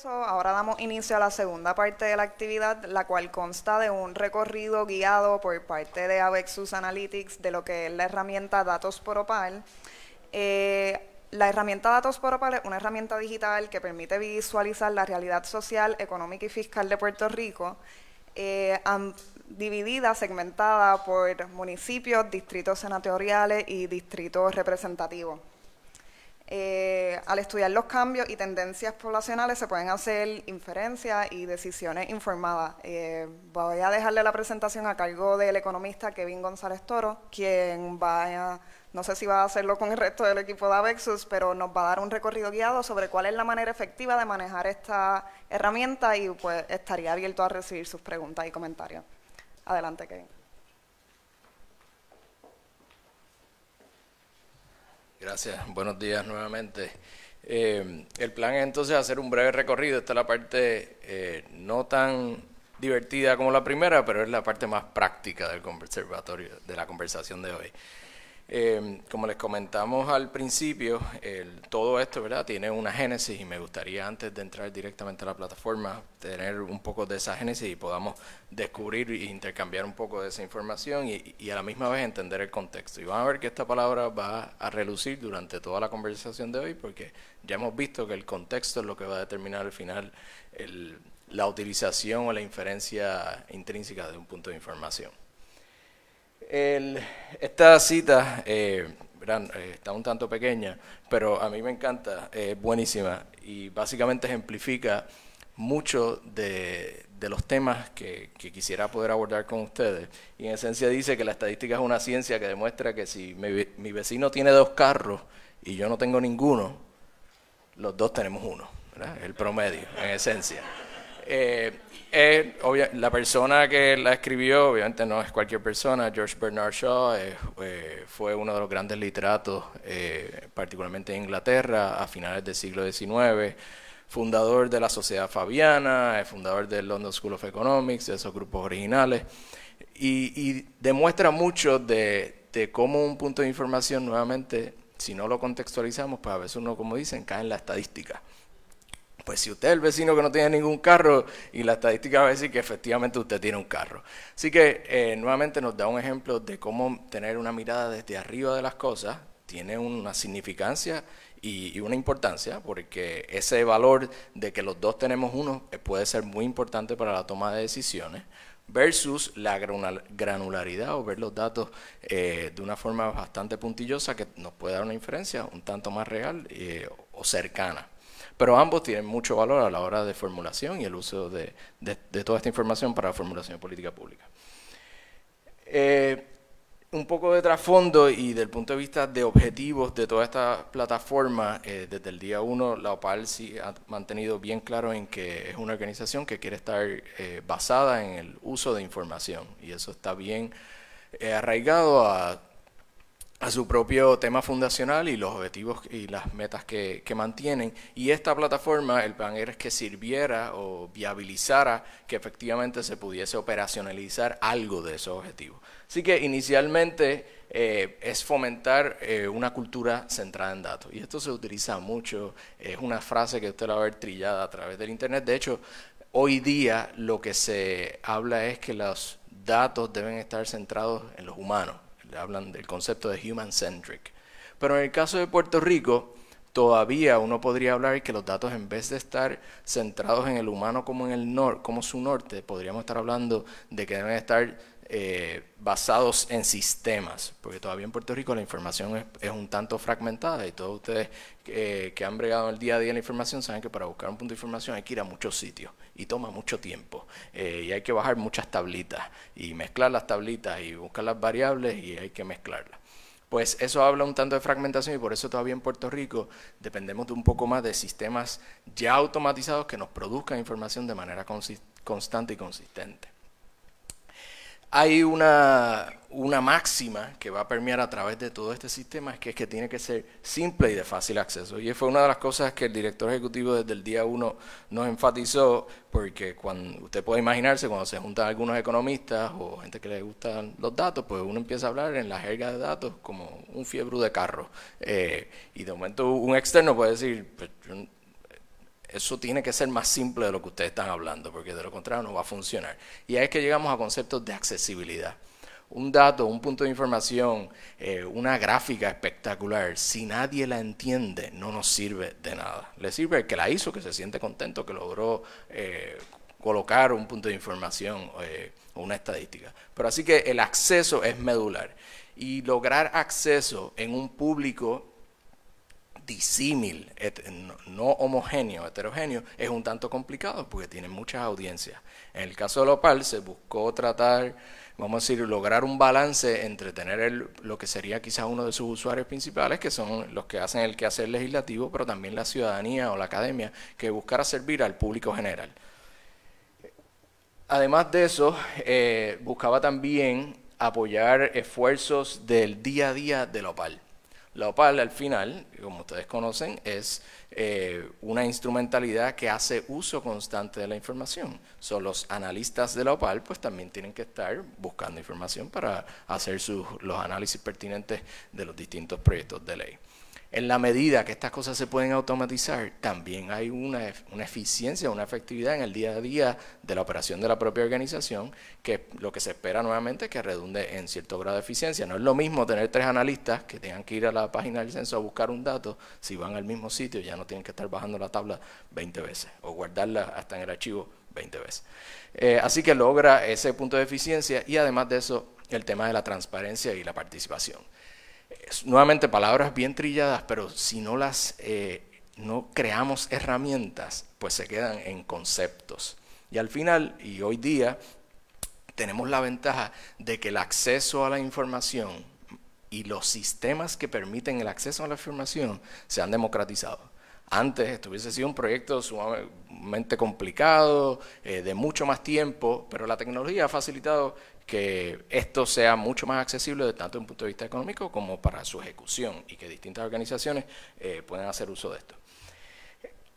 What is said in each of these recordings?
Ahora damos inicio a la segunda parte de la actividad, la cual consta de un recorrido guiado por parte de Avexus Analytics de lo que es la herramienta Datos por Opal. La herramienta Datos por Opal es una herramienta digital que permite visualizar la realidad social, económica y fiscal de Puerto Rico, dividida, segmentada por municipios, distritos senatoriales y distritos representativos. Al estudiar los cambios y tendencias poblacionales se pueden hacer inferencias y decisiones informadas. Voy a dejarle la presentación a cargo del economista Kevin González Toro, quien no sé si va a hacerlo con el resto del equipo de Avexus, pero nos va a dar un recorrido guiado sobre cuál es la manera efectiva de manejar esta herramienta y pues estaría abierto a recibir sus preguntas y comentarios. Adelante, Kevin. Gracias, buenos días nuevamente. El plan es entonces hacer un breve recorrido. Esta es la parte no tan divertida como la primera, pero es la parte más práctica del conversatorio, de la conversación de hoy. Como les comentamos al principio, todo esto, ¿verdad?, tiene una génesis y me gustaría, antes de entrar directamente a la plataforma, tener un poco de esa génesis y podamos descubrir e intercambiar un poco de esa información y a la misma vez entender el contexto. Y van a ver que esta palabra va a relucir durante toda la conversación de hoy porque ya hemos visto que el contexto es lo que va a determinar al final la utilización o la inferencia intrínseca de un punto de información. Esta cita está un tanto pequeña, pero a mí me encanta, es buenísima y básicamente ejemplifica mucho de los temas que quisiera poder abordar con ustedes. Y en esencia dice que la estadística es una ciencia que demuestra que si mi vecino tiene 2 carros y yo no tengo ninguno, los 2 tenemos uno, ¿verdad? El promedio, en esencia. La persona que la escribió, obviamente no es cualquier persona, George Bernard Shaw, fue uno de los grandes literatos, particularmente en Inglaterra, a finales del siglo XIX, fundador de la Sociedad Fabiana, fundador del London School of Economics, de esos grupos originales, y demuestra mucho de cómo un punto de información, nuevamente, si no lo contextualizamos, pues a veces uno, como dicen, cae en la estadística. Pues si usted es el vecino que no tiene ningún carro y la estadística va a decir que efectivamente usted tiene un carro. Así que nuevamente nos da un ejemplo de cómo tener una mirada desde arriba de las cosas tiene una significancia y una importancia, porque ese valor de que los 2 tenemos uno puede ser muy importante para la toma de decisiones, versus la granularidad o ver los datos de una forma bastante puntillosa que nos puede dar una inferencia un tanto más real o cercana. Pero ambos tienen mucho valor a la hora de formulación y el uso de toda esta información para la formulación de política pública. Un poco de trasfondo y del punto de vista de objetivos de toda esta plataforma, desde el día 1 la OPAL sí ha mantenido bien claro en que es una organización que quiere estar basada en el uso de información y eso está bien arraigado a su propio tema fundacional y los objetivos y las metas que mantienen. Y esta plataforma, el plan era que sirviera o viabilizara que efectivamente se pudiese operacionalizar algo de esos objetivos. Así que inicialmente es fomentar una cultura centrada en datos. Y esto se utiliza mucho, es una frase que usted la va a ver trillada a través del Internet. De hecho, hoy día lo que se habla es que los datos deben estar centrados en los humanos. Hablan del concepto de human-centric. Pero en el caso de Puerto Rico, todavía uno podría hablar que los datos, en vez de estar centrados en el humano como como su norte, podríamos estar hablando de que deben estar basados en sistemas, porque todavía en Puerto Rico la información es un tanto fragmentada y todos ustedes que han bregado el día a día en la información saben que para buscar un punto de información hay que ir a muchos sitios y toma mucho tiempo y hay que bajar muchas tablitas y mezclar las tablitas y buscar las variables y hay que mezclarlas. Pues eso habla un tanto de fragmentación y por eso todavía en Puerto Rico dependemos de un poco más de sistemas ya automatizados que nos produzcan información de manera constante y consistente. Hay una máxima que va a permear a través de todo este sistema, que es que tiene que ser simple y de fácil acceso. Y fue una de las cosas que el director ejecutivo desde el día 1 nos enfatizó, porque cuando usted puede imaginarse, cuando se juntan algunos economistas o gente que le gustan los datos, pues uno empieza a hablar en la jerga de datos como un fiebre de carro. Y de momento un externo puede decir, pues, eso tiene que ser más simple de lo que ustedes están hablando, porque de lo contrario no va a funcionar. Y ahí es que llegamos a conceptos de accesibilidad. Un dato, un punto de información, una gráfica espectacular, si nadie la entiende, no nos sirve de nada. Le sirve al que la hizo, que se siente contento, que logró colocar un punto de información o una estadística. Pero así que el acceso es medular. Y lograr acceso en un público disímil, no homogéneo, heterogéneo, es un tanto complicado porque tiene muchas audiencias. En el caso de Lopal se buscó tratar, vamos a decir, lograr un balance entre tener lo que sería quizás uno de sus usuarios principales, que son los que hacen el quehacer legislativo, pero también la ciudadanía o la academia, que buscara servir al público general. Además de eso, buscaba también apoyar esfuerzos del día a día de Lopal. La OPAL, al final, como ustedes conocen, es una instrumentalidad que hace uso constante de la información. So, los analistas de la OPAL pues también tienen que estar buscando información para hacer los análisis pertinentes de los distintos proyectos de ley. En la medida que estas cosas se pueden automatizar, también hay una eficiencia, una efectividad en el día a día de la operación de la propia organización, que lo que se espera nuevamente es que redunde en cierto grado de eficiencia. No es lo mismo tener 3 analistas que tengan que ir a la página del censo a buscar un dato, si van al mismo sitio ya no tienen que estar bajando la tabla 20 veces o guardarla hasta en el archivo 20 veces. Así que logra ese punto de eficiencia y además de eso el tema de la transparencia y la participación. Nuevamente palabras bien trilladas, pero si no no creamos herramientas, pues se quedan en conceptos. Y al final, y hoy día, tenemos la ventaja de que el acceso a la información y los sistemas que permiten el acceso a la información se han democratizado. Antes esto hubiese sido un proyecto sumamente complicado, de mucho más tiempo, pero la tecnología ha facilitado que esto sea mucho más accesible tanto desde un punto de vista económico como para su ejecución y que distintas organizaciones puedan hacer uso de esto.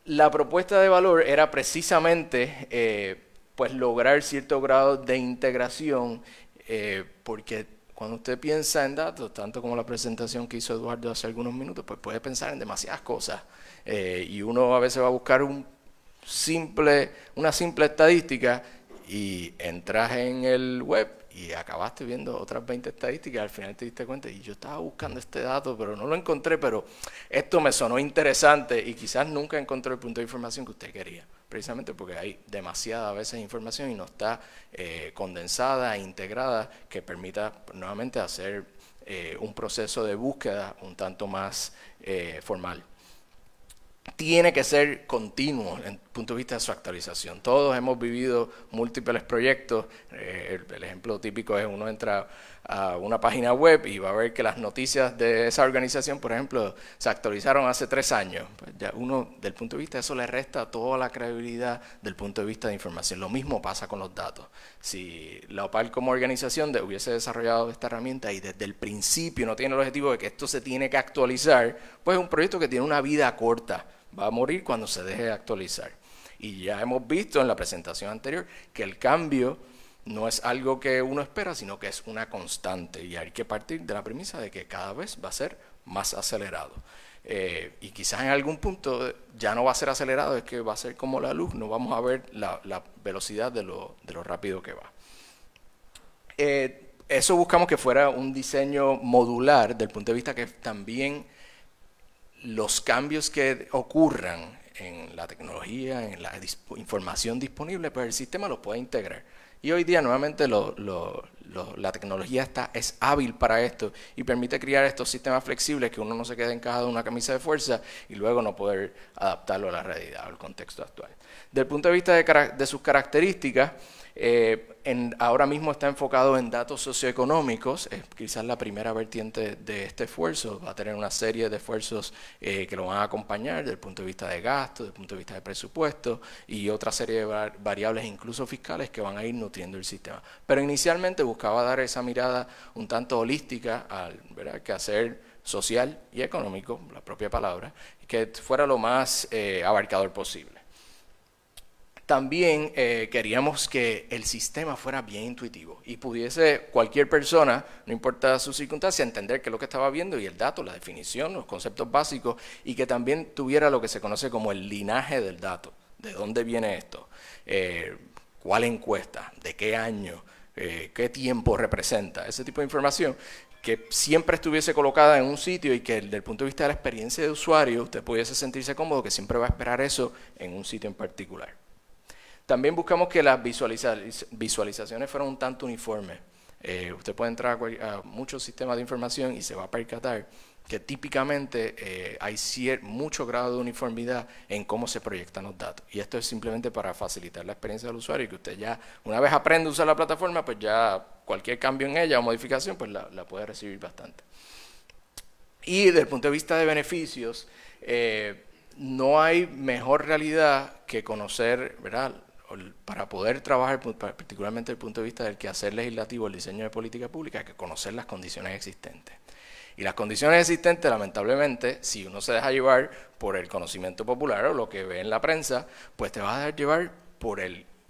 La propuesta de valor era precisamente pues lograr cierto grado de integración porque cuando usted piensa en datos, tanto como la presentación que hizo Eduardo hace algunos minutos, pues puede pensar en demasiadas cosas y uno a veces va a buscar una simple estadística y entras en el web y acabaste viendo otras 20 estadísticas y al final te diste cuenta y yo estaba buscando este dato pero no lo encontré, pero esto me sonó interesante y quizás nunca encontró el punto de información que usted quería, precisamente porque hay demasiada veces información y no está condensada e integrada que permita nuevamente hacer un proceso de búsqueda un tanto más formal. Tiene que ser continuo desde el punto de vista de su actualización. Todos hemos vivido múltiples proyectos. El ejemplo típico es uno entra a una página web y va a ver que las noticias de esa organización, por ejemplo, se actualizaron hace 3 años. Pues ya uno, del punto de vista de eso, le resta toda la credibilidad del punto de vista de información. Lo mismo pasa con los datos. Si la OPAL como organización hubiese desarrollado esta herramienta y desde el principio no tiene el objetivo de que esto se tiene que actualizar, pues es un proyecto que tiene una vida corta. Va a morir cuando se deje de actualizar. Y ya hemos visto en la presentación anterior que el cambio no es algo que uno espera, sino que es una constante. Y hay que partir de la premisa de que cada vez va a ser más acelerado. Y quizás en algún punto ya no va a ser acelerado, es que va a ser como la luz, no vamos a ver la velocidad de lo rápido que va. Eso buscamos que fuera un diseño modular, desde el punto de vista que también los cambios que ocurran en la tecnología, en la información disponible, pues el sistema los puede integrar. Y hoy día nuevamente la tecnología es hábil para esto y permite crear estos sistemas flexibles que uno no se quede encajado en una camisa de fuerza y luego no poder adaptarlo a la realidad o al contexto actual. Desde el punto de vista de sus características, ahora mismo está enfocado en datos socioeconómicos, es quizás la primera vertiente de este esfuerzo, va a tener una serie de esfuerzos que lo van a acompañar desde el punto de vista de gasto, desde el punto de vista de presupuesto y otra serie de variables incluso fiscales que van a ir nutriendo el sistema. Pero inicialmente buscaba dar esa mirada un tanto holística al quehacer social y económico, la propia palabra, que fuera lo más abarcador posible. También queríamos que el sistema fuera bien intuitivo y pudiese cualquier persona, no importa su circunstancia, entender qué es lo que estaba viendo y el dato, la definición, los conceptos básicos, y que también tuviera lo que se conoce como el linaje del dato. ¿De dónde viene esto? ¿Cuál encuesta? ¿De qué año? ¿Qué tiempo representa? Ese tipo de información que siempre estuviese colocada en un sitio y que desde el punto de vista de la experiencia de usuario usted pudiese sentirse cómodo, que siempre va a esperar eso en un sitio en particular. También buscamos que las visualizaciones fueran un tanto uniformes. Usted puede entrar a muchos sistemas de información y se va a percatar que típicamente hay mucho grado de uniformidad en cómo se proyectan los datos. Y esto es simplemente para facilitar la experiencia del usuario y que usted ya, una vez aprende a usar la plataforma, pues ya cualquier cambio en ella o modificación, pues la puede recibir bastante. Y desde el punto de vista de beneficios, no hay mejor realidad que conocer, ¿verdad?, para poder trabajar, particularmente desde el punto de vista del quehacer legislativo, el diseño de política pública, que conocer las condiciones existentes. Y las condiciones existentes, lamentablemente, si uno se deja llevar por el conocimiento popular o lo que ve en la prensa, pues te vas a dejar llevar por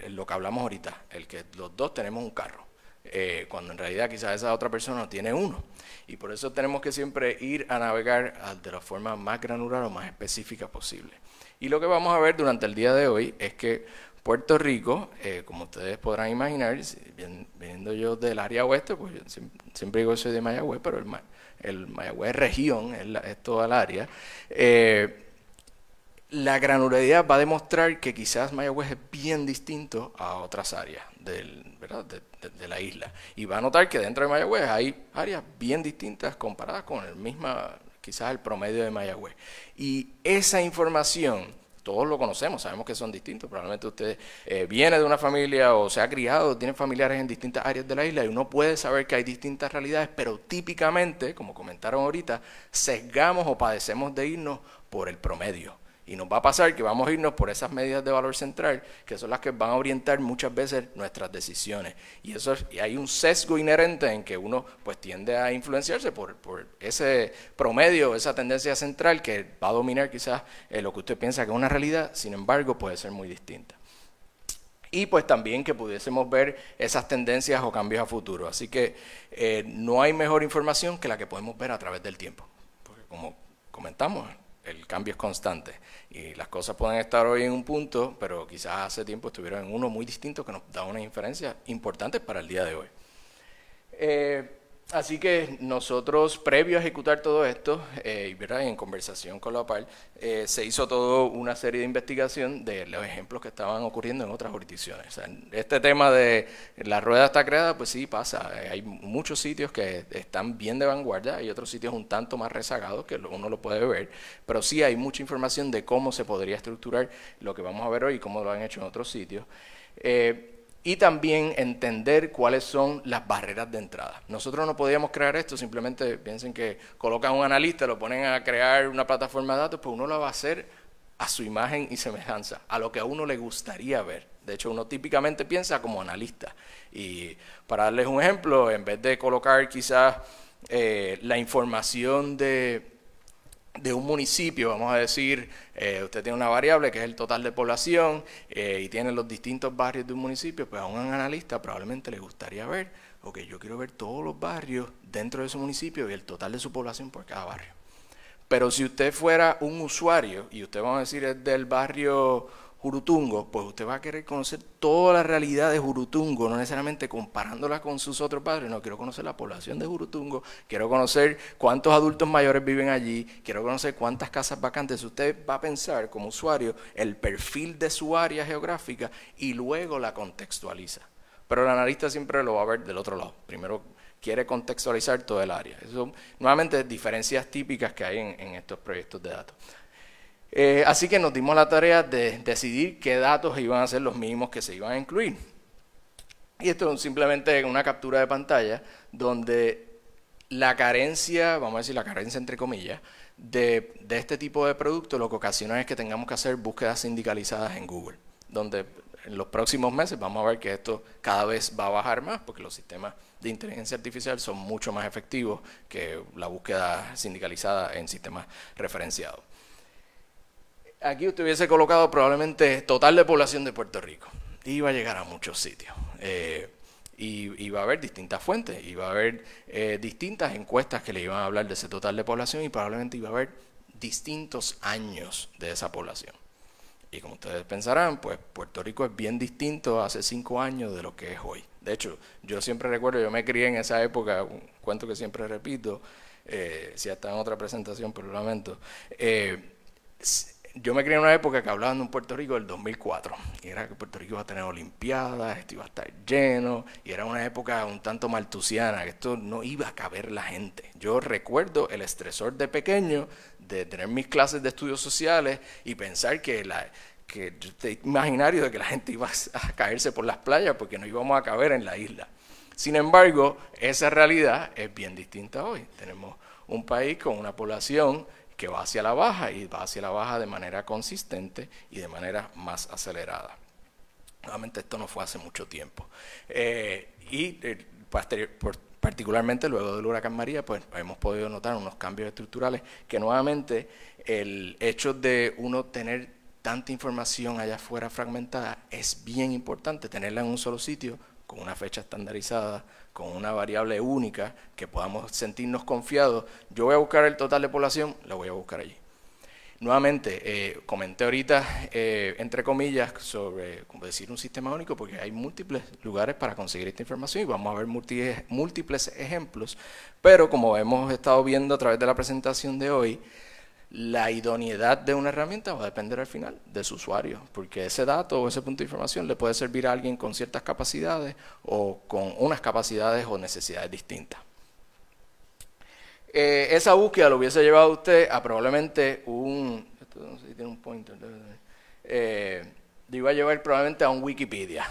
lo que hablamos ahorita, el que los dos tenemos un carro, cuando en realidad quizás esa otra persona no tiene uno. Y por eso tenemos que siempre ir a navegar de la forma más granular o más específica posible. Y lo que vamos a ver durante el día de hoy es que Puerto Rico, como ustedes podrán imaginar, viniendo yo del área oeste, pues yo siempre digo que soy de Mayagüez, pero el Mayagüez región es toda el área. La granularidad va a demostrar que quizás Mayagüez es bien distinto a otras áreas ¿verdad?, de la isla. Y va a notar que dentro de Mayagüez hay áreas bien distintas comparadas con quizás el promedio de Mayagüez. Y esa información todos lo conocemos, sabemos que son distintos. Probablemente usted viene de una familia o se ha criado, tiene familiares en distintas áreas de la isla y uno puede saber que hay distintas realidades, pero típicamente, como comentaron ahorita, sesgamos o padecemos de irnos por el promedio. Y nos va a pasar que vamos a irnos por esas medidas de valor central, que son las que van a orientar muchas veces nuestras decisiones. Y hay un sesgo inherente en que uno pues tiende a influenciarse por ese promedio, esa tendencia central que va a dominar quizás lo que usted piensa que es una realidad, sin embargo puede ser muy distinta. Y pues también que pudiésemos ver esas tendencias o cambios a futuro. Así que no hay mejor información que la que podemos ver a través del tiempo. Porque como comentamos, el cambio es constante y las cosas pueden estar hoy en un punto, pero quizás hace tiempo estuvieron en uno muy distinto que nos da una diferencia importante para el día de hoy. Así que nosotros, previo a ejecutar todo esto, ¿verdad?, en conversación con la OPAL, se hizo toda una serie de investigación de los ejemplos que estaban ocurriendo en otras jurisdicciones. O sea, este tema de la rueda está creada, pues sí pasa. Hay muchos sitios que están bien de vanguardia, hay otros sitios un tanto más rezagados que uno lo puede ver, pero sí hay mucha información de cómo se podría estructurar lo que vamos a ver hoy y cómo lo han hecho en otros sitios. Y también entender cuáles son las barreras de entrada. Nosotros no podíamos crear esto, simplemente piensen que colocan un analista, lo ponen a crear una plataforma de datos, pues uno lo va a hacer a su imagen y semejanza, a lo que a uno le gustaría ver. De hecho, uno típicamente piensa como analista. Y para darles un ejemplo, en vez de colocar quizás la información de un municipio, vamos a decir, usted tiene una variable que es el total de población y tiene los distintos barrios de un municipio, pues a un analista probablemente le gustaría ver, ok, yo quiero ver todos los barrios dentro de ese municipio y el total de su población por cada barrio. Pero si usted fuera un usuario y usted, vamos a decir, es del barrio Jurutungo, pues usted va a querer conocer toda la realidad de Jurutungo, no necesariamente comparándola con sus otros barrios. No, quiero conocer la población de Jurutungo, quiero conocer cuántos adultos mayores viven allí, quiero conocer cuántas casas vacantes. Usted va a pensar como usuario el perfil de su área geográfica y luego la contextualiza. Pero el analista siempre lo va a ver del otro lado. Primero quiere contextualizar todo el área. Eso son nuevamente diferencias típicas que hay en estos proyectos de datos. Así que nos dimos la tarea de decidir qué datos iban a ser los mínimos que se iban a incluir. Y esto es simplemente una captura de pantalla donde la carencia, vamos a decir la carencia entre comillas, de este tipo de producto lo que ocasiona es que tengamos que hacer búsquedas sindicalizadas en Google, donde en los próximos meses vamos a ver que esto cada vez va a bajar más porque los sistemas de inteligencia artificial son mucho más efectivos que la búsqueda sindicalizada en sistemas referenciados. aquí usted hubiese colocado probablemente total de población de Puerto Rico. Iba a llegar a muchos sitios. Y va a haber distintas fuentes, y va a haber distintas encuestas que le iban a hablar de ese total de población, y probablemente iba a haber distintos años de esa población. Y como ustedes pensarán, pues Puerto Rico es bien distinto hace 5 años de lo que es hoy. De hecho, yo siempre recuerdo, yo me crié en esa época, un cuento que siempre repito, si está en otra presentación, pero lo lamento. Yo me crié en una época que hablaban de un Puerto Rico del 2004, y era que Puerto Rico iba a tener olimpiadas, esto iba a estar lleno, y era una época un tanto maltusiana, que esto no iba a caber la gente. Yo recuerdo el estresor de pequeño de tener mis clases de estudios sociales y pensar que imaginario de que la gente iba a caerse por las playas porque no íbamos a caber en la isla. Sin embargo, esa realidad es bien distinta hoy. Tenemos un país con una población que va hacia la baja, y va hacia la baja de manera consistente y de manera más acelerada. Nuevamente, esto no fue hace mucho tiempo. Particularmente luego del huracán María, pues hemos podido notar unos cambios estructurales que nuevamente el hecho de uno tener tanta información allá afuera fragmentada es bien importante tenerla en un solo sitio, con una fecha estandarizada, con una variable única, que podamos sentirnos confiados. Yo voy a buscar el total de población, la voy a buscar allí. Nuevamente, comenté ahorita, entre comillas, sobre, como decir, un sistema único, porque hay múltiples lugares para conseguir esta información y vamos a ver múltiples ejemplos, pero como hemos estado viendo a través de la presentación de hoy, la idoneidad de una herramienta va a depender al final de su usuario, porque ese dato o ese punto de información le puede servir a alguien con ciertas capacidades o con unas capacidades o necesidades distintas. Esa búsqueda lo hubiese llevado a usted a probablemente esto no sé si tiene un pointer, le iba a llevar probablemente a un Wikipedia,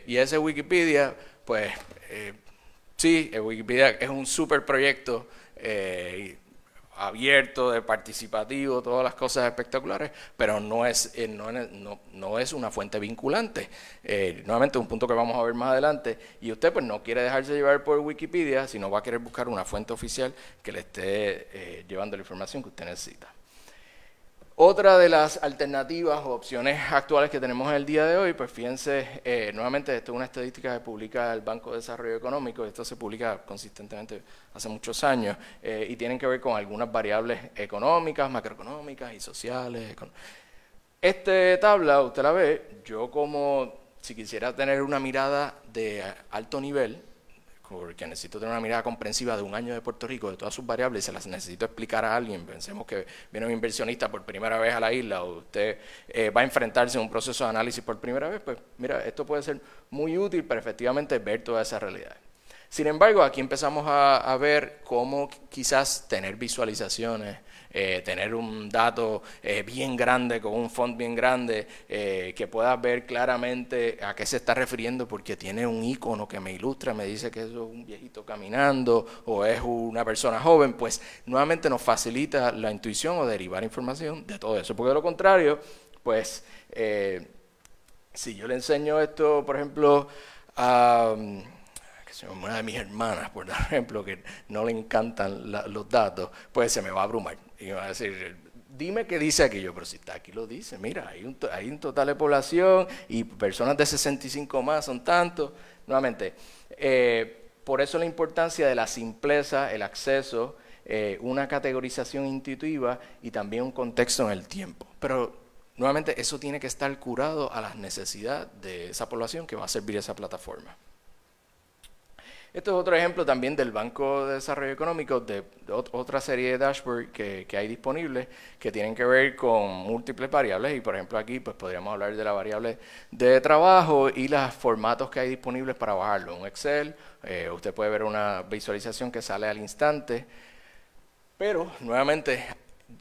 y ese Wikipedia, pues sí, el Wikipedia es un super proyecto abierto, de participativo, todas las cosas espectaculares, pero no es una fuente vinculante. Nuevamente, un punto que vamos a ver más adelante, y usted pues no quiere dejarse llevar por Wikipedia, sino va a querer buscar una fuente oficial que le esté llevando la información que usted necesita. Otra de las alternativas o opciones actuales que tenemos en el día de hoy, pues fíjense, nuevamente esto es una estadística que publica el Banco de Desarrollo Económico, esto se publica consistentemente hace muchos años, y tienen que ver con algunas variables económicas, macroeconómicas y sociales. Esta tabla, usted la ve, yo como si quisiera tener una mirada de alto nivel, porque necesito tener una mirada comprensiva de un año de Puerto Rico, de todas sus variables, y se las necesito explicar a alguien. Pensemos que viene un inversionista por primera vez a la isla, o usted va a enfrentarse a un proceso de análisis por primera vez, pues mira, esto puede ser muy útil para efectivamente ver toda esa realidad. Sin embargo, aquí empezamos a ver cómo quizás tener visualizaciones, tener un dato bien grande, con un font bien grande, que puedas ver claramente a qué se está refiriendo, porque tiene un icono que me ilustra, me dice que eso es un viejito caminando o es una persona joven, pues nuevamente nos facilita la intuición o derivar información de todo eso. Porque de lo contrario, pues si yo le enseño esto, por ejemplo, a una de mis hermanas, por ejemplo, que no le encantan los datos, pues se me va a abrumar. Y va a decir, dime qué dice aquello, pero si está aquí lo dice, mira, hay un total de población y personas de 65 más son tantos. Nuevamente, por eso la importancia de la simpleza, el acceso, una categorización intuitiva y también un contexto en el tiempo. Pero nuevamente eso tiene que estar curado a las necesidades de esa población que va a servir esa plataforma. Esto es otro ejemplo también del Banco de Desarrollo Económico, de otra serie de dashboards que hay disponibles, que tienen que ver con múltiples variables, y por ejemplo aquí pues podríamos hablar de la variable de trabajo y los formatos que hay disponibles para bajarlo. Un Excel, usted puede ver una visualización que sale al instante, pero nuevamente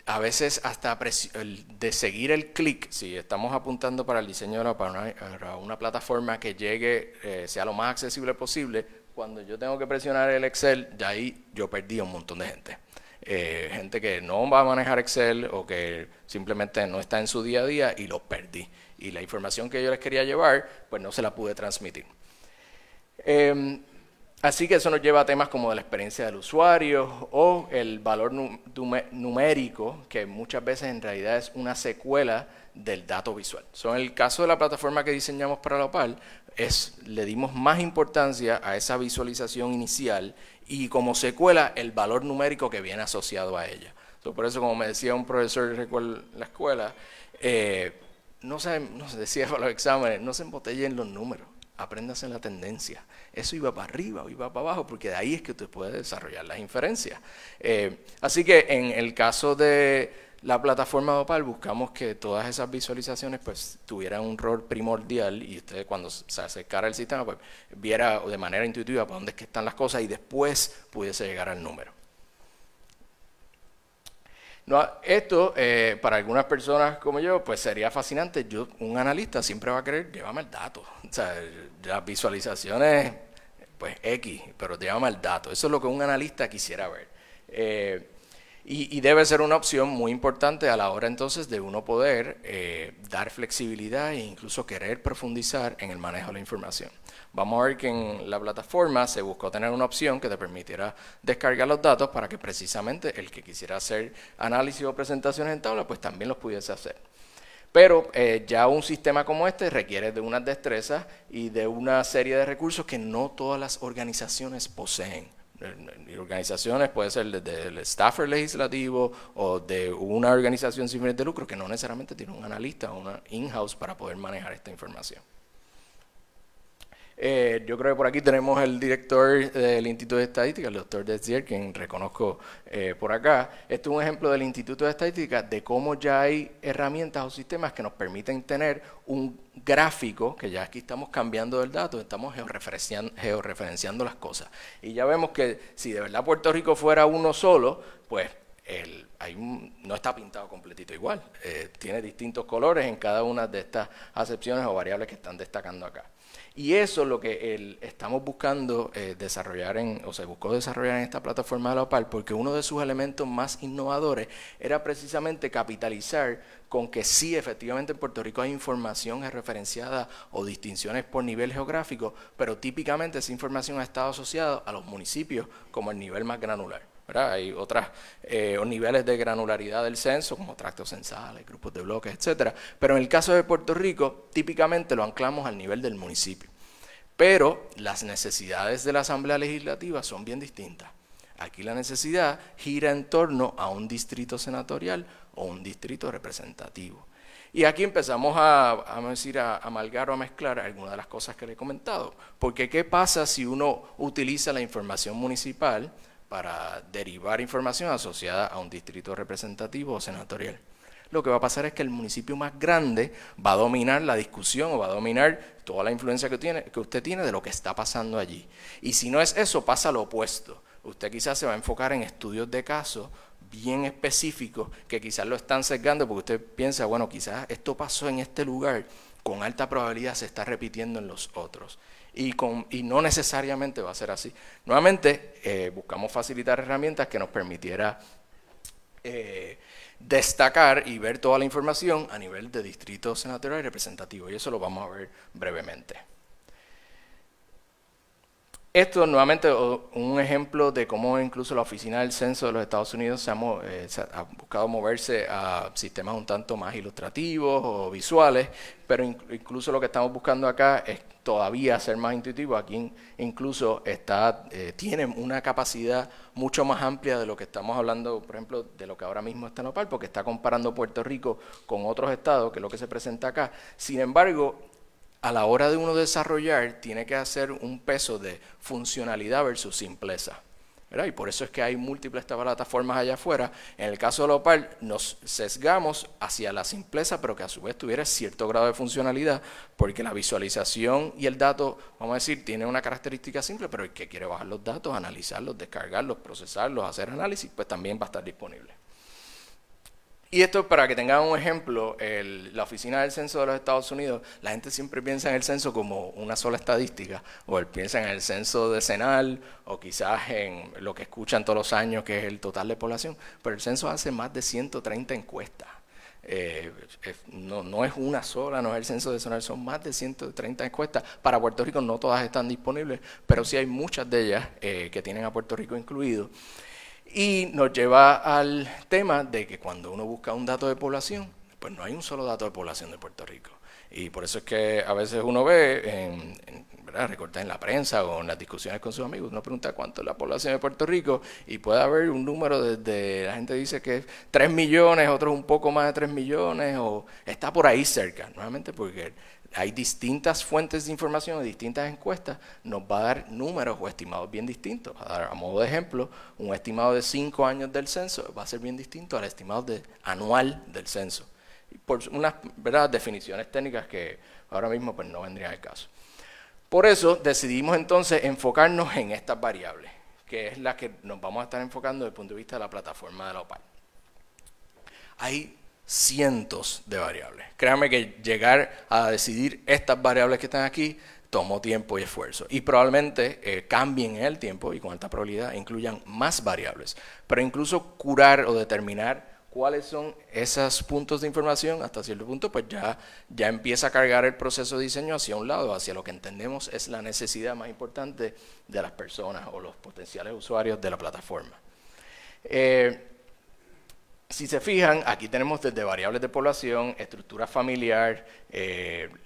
a veces hasta de seguir el clic, si estamos apuntando para el diseño para una plataforma que llegue, sea lo más accesible posible, cuando yo tengo que presionar el Excel, ya ahí yo perdí a un montón de gente. Gente que no va a manejar Excel o que simplemente no está en su día a día y los perdí. Y la información que yo les quería llevar, pues no se la pude transmitir. Así que eso nos lleva a temas como de la experiencia del usuario o el valor numérico, que muchas veces en realidad es una secuela del dato visual. En el caso de la plataforma que diseñamos para la OPAL, le dimos más importancia a esa visualización inicial y como secuela el valor numérico que viene asociado a ella. Por eso, como me decía un profesor en la escuela, no se decía para los exámenes, no se embotellen los números, apréndase la tendencia. Eso iba para arriba o iba para abajo, porque de ahí es que usted puede desarrollar las inferencias. Así que en el caso de la plataforma de OPAL buscamos que todas esas visualizaciones pues tuvieran un rol primordial y usted cuando se acercara al sistema pues viera de manera intuitiva para dónde es que están las cosas y después pudiese llegar al número. No, esto para algunas personas como yo pues sería fascinante. Un analista siempre va a querer llévame el dato. O sea, las visualizaciones pues X, pero llévame el dato. Eso es lo que un analista quisiera ver. Y debe ser una opción muy importante a la hora entonces de uno poder dar flexibilidad e incluso querer profundizar en el manejo de la información. Vamos a ver que en la plataforma se buscó tener una opción que te permitiera descargar los datos para que precisamente el que quisiera hacer análisis o presentaciones en tabla pues también los pudiese hacer. Pero ya un sistema como este requiere de unas destrezas y de una serie de recursos que no todas las organizaciones poseen. Y organizaciones puede ser desde el staffer legislativo o de una organización sin fines de lucro que no necesariamente tiene un analista o una in-house para poder manejar esta información. Yo creo que por aquí tenemos el director del Instituto de Estadística, el doctor Desdier, quien reconozco por acá. Este es un ejemplo del Instituto de Estadística de cómo ya hay herramientas o sistemas que nos permiten tener un gráfico, que ya aquí estamos cambiando del dato, estamos georreferenciando las cosas. Y ya vemos que si de verdad Puerto Rico fuera uno solo, pues no está pintado completito igual. Tiene distintos colores en cada una de estas acepciones o variables que están destacando acá. Y eso es lo que estamos buscando desarrollar o se buscó desarrollar en esta plataforma de la OPAL, porque uno de sus elementos más innovadores era precisamente capitalizar con que sí, efectivamente en Puerto Rico hay información referenciada o distinciones por nivel geográfico, pero típicamente esa información ha estado asociada a los municipios como el nivel más granular. ¿Verdad? Hay otros niveles de granularidad del censo, como tractos censales, grupos de bloques, etcétera. Pero en el caso de Puerto Rico, típicamente lo anclamos al nivel del municipio. Pero las necesidades de la Asamblea Legislativa son bien distintas. Aquí la necesidad gira en torno a un distrito senatorial o un distrito representativo. Y aquí empezamos a amalgar o a mezclar algunas de las cosas que le he comentado. Porque ¿qué pasa si uno utiliza la información municipal para derivar información asociada a un distrito representativo o senatorial? Lo que va a pasar es que el municipio más grande va a dominar la discusión o va a dominar toda la influencia que usted tiene de lo que está pasando allí. Y si no es eso, pasa lo opuesto. Usted quizás se va a enfocar en estudios de casos bien específicos que quizás lo están sesgando porque usted piensa, bueno, quizás esto pasó en este lugar, con alta probabilidad se está repitiendo en los otros. Y no necesariamente va a ser así. Nuevamente, buscamos facilitar herramientas que nos permitiera destacar y ver toda la información a nivel de distrito senatorial y representativo. Y eso lo vamos a ver brevemente. Esto nuevamente un ejemplo de cómo incluso la Oficina del Censo de los Estados Unidos se ha buscado moverse a sistemas un tanto más ilustrativos o visuales, pero incluso lo que estamos buscando acá es todavía ser más intuitivo. Aquí incluso tiene una capacidad mucho más amplia de lo que estamos hablando, por ejemplo, de lo que ahora mismo está en OPAL, porque está comparando Puerto Rico con otros estados, que es lo que se presenta acá. Sin embargo, a la hora de uno desarrollar, tiene que hacer un peso de funcionalidad versus simpleza, ¿verdad? Y por eso es que hay múltiples plataformas allá afuera. En el caso de la OPAL, nos sesgamos hacia la simpleza, pero que a su vez tuviera cierto grado de funcionalidad, porque la visualización y el dato, vamos a decir, tiene una característica simple, pero el que quiere bajar los datos, analizarlos, descargarlos, procesarlos, hacer análisis, pues también va a estar disponible. Y esto para que tengan un ejemplo, la Oficina del Censo de los Estados Unidos, la gente siempre piensa en el censo como una sola estadística, o piensa en el censo decenal, o quizás en lo que escuchan todos los años, que es el total de población, pero el censo hace más de 130 encuestas. No es una sola, no es el censo de zona, son más de 130 encuestas. Para Puerto Rico no todas están disponibles, pero sí hay muchas de ellas que tienen a Puerto Rico incluido. Y nos lleva al tema de que cuando uno busca un dato de población, pues no hay un solo dato de población de Puerto Rico. Y por eso es que a veces uno ve recortes en la prensa o en las discusiones con sus amigos, uno pregunta cuánto es la población de Puerto Rico y puede haber un número desde, la gente dice que es 3 millones, otros un poco más de 3 millones, o está por ahí cerca, nuevamente porque hay distintas fuentes de información y distintas encuestas, nos va a dar números o estimados bien distintos. A modo de ejemplo, un estimado de 5 años del censo va a ser bien distinto al estimado anual del censo, por unas definiciones técnicas que ahora mismo pues, no vendrían al caso. Por eso decidimos entonces enfocarnos en estas variables, que es la que nos vamos a estar enfocando desde el punto de vista de la plataforma de la OPAL. Hay cientos de variables. Créanme que llegar a decidir estas variables que están aquí tomó tiempo y esfuerzo. Y probablemente cambien en el tiempo y con alta probabilidad incluyan más variables. Pero incluso curar o determinar cuáles son esos puntos de información, hasta cierto punto, pues ya empieza a cargar el proceso de diseño hacia un lado, hacia lo que entendemos es la necesidad más importante de las personas o los potenciales usuarios de la plataforma. Si se fijan, aquí tenemos desde variables de población, estructura familiar,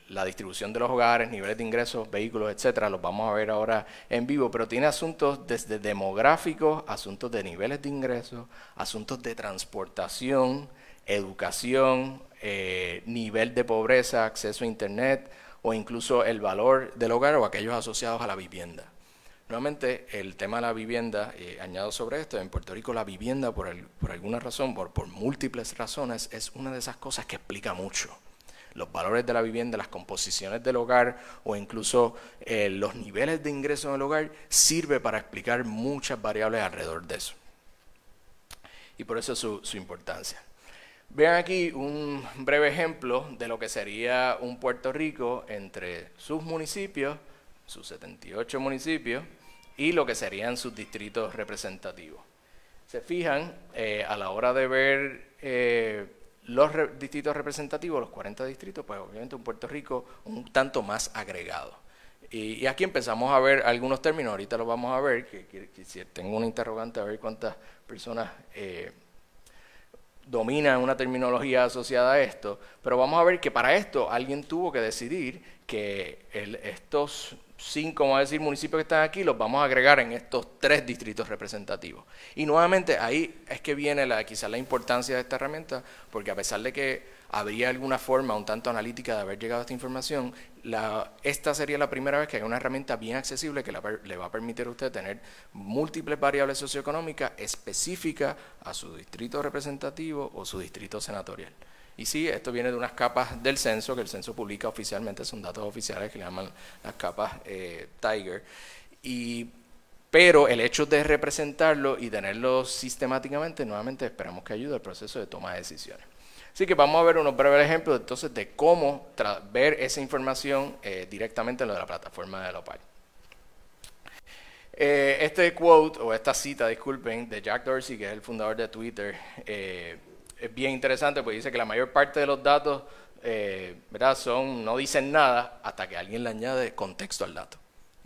la distribución de los hogares, niveles de ingresos, vehículos, etcétera. Los vamos a ver ahora en vivo, pero tiene asuntos desde demográficos, asuntos de niveles de ingresos, asuntos de transportación, educación, nivel de pobreza, acceso a internet o incluso el valor del hogar o aquellos asociados a la vivienda. Nuevamente, el tema de la vivienda, añado sobre esto, en Puerto Rico la vivienda por alguna razón, por múltiples razones, es una de esas cosas que explica mucho. Los valores de la vivienda, las composiciones del hogar o incluso los niveles de ingreso en el hogar sirve para explicar muchas variables alrededor de eso. Y por eso su importancia. Vean aquí un breve ejemplo de lo que sería un Puerto Rico entre sus municipios, sus 78 municipios, y lo que serían sus distritos representativos. Se fijan, a la hora de ver los distritos representativos, los 40 distritos, pues obviamente un Puerto Rico un tanto más agregado. Y aquí empezamos a ver algunos términos, ahorita los vamos a ver, que si tengo una interrogante a ver cuántas personas dominan una terminología asociada a esto, pero vamos a ver que para esto alguien tuvo que decidir que estos 5, vamos a decir, municipios que están aquí, los vamos a agregar en estos 3 distritos representativos. Y nuevamente ahí es que viene quizás la importancia de esta herramienta, porque a pesar de que habría alguna forma un tanto analítica de haber llegado a esta información, esta sería la primera vez que hay una herramienta bien accesible que le va a permitir a usted tener múltiples variables socioeconómicas específicas a su distrito representativo o su distrito senatorial. Y sí, esto viene de unas capas del censo, que el censo publica oficialmente, son datos oficiales que le llaman las capas Tiger. Pero el hecho de representarlo y tenerlo sistemáticamente, nuevamente esperamos que ayude al proceso de toma de decisiones. Así que vamos a ver unos breves ejemplos entonces de cómo ver esa información directamente en lo de la plataforma de la OPAL. Este quote, o esta cita, disculpen, de Jack Dorsey, que es el fundador de Twitter, es bien interesante porque dice que la mayor parte de los datos no dicen nada hasta que alguien le añade contexto al dato.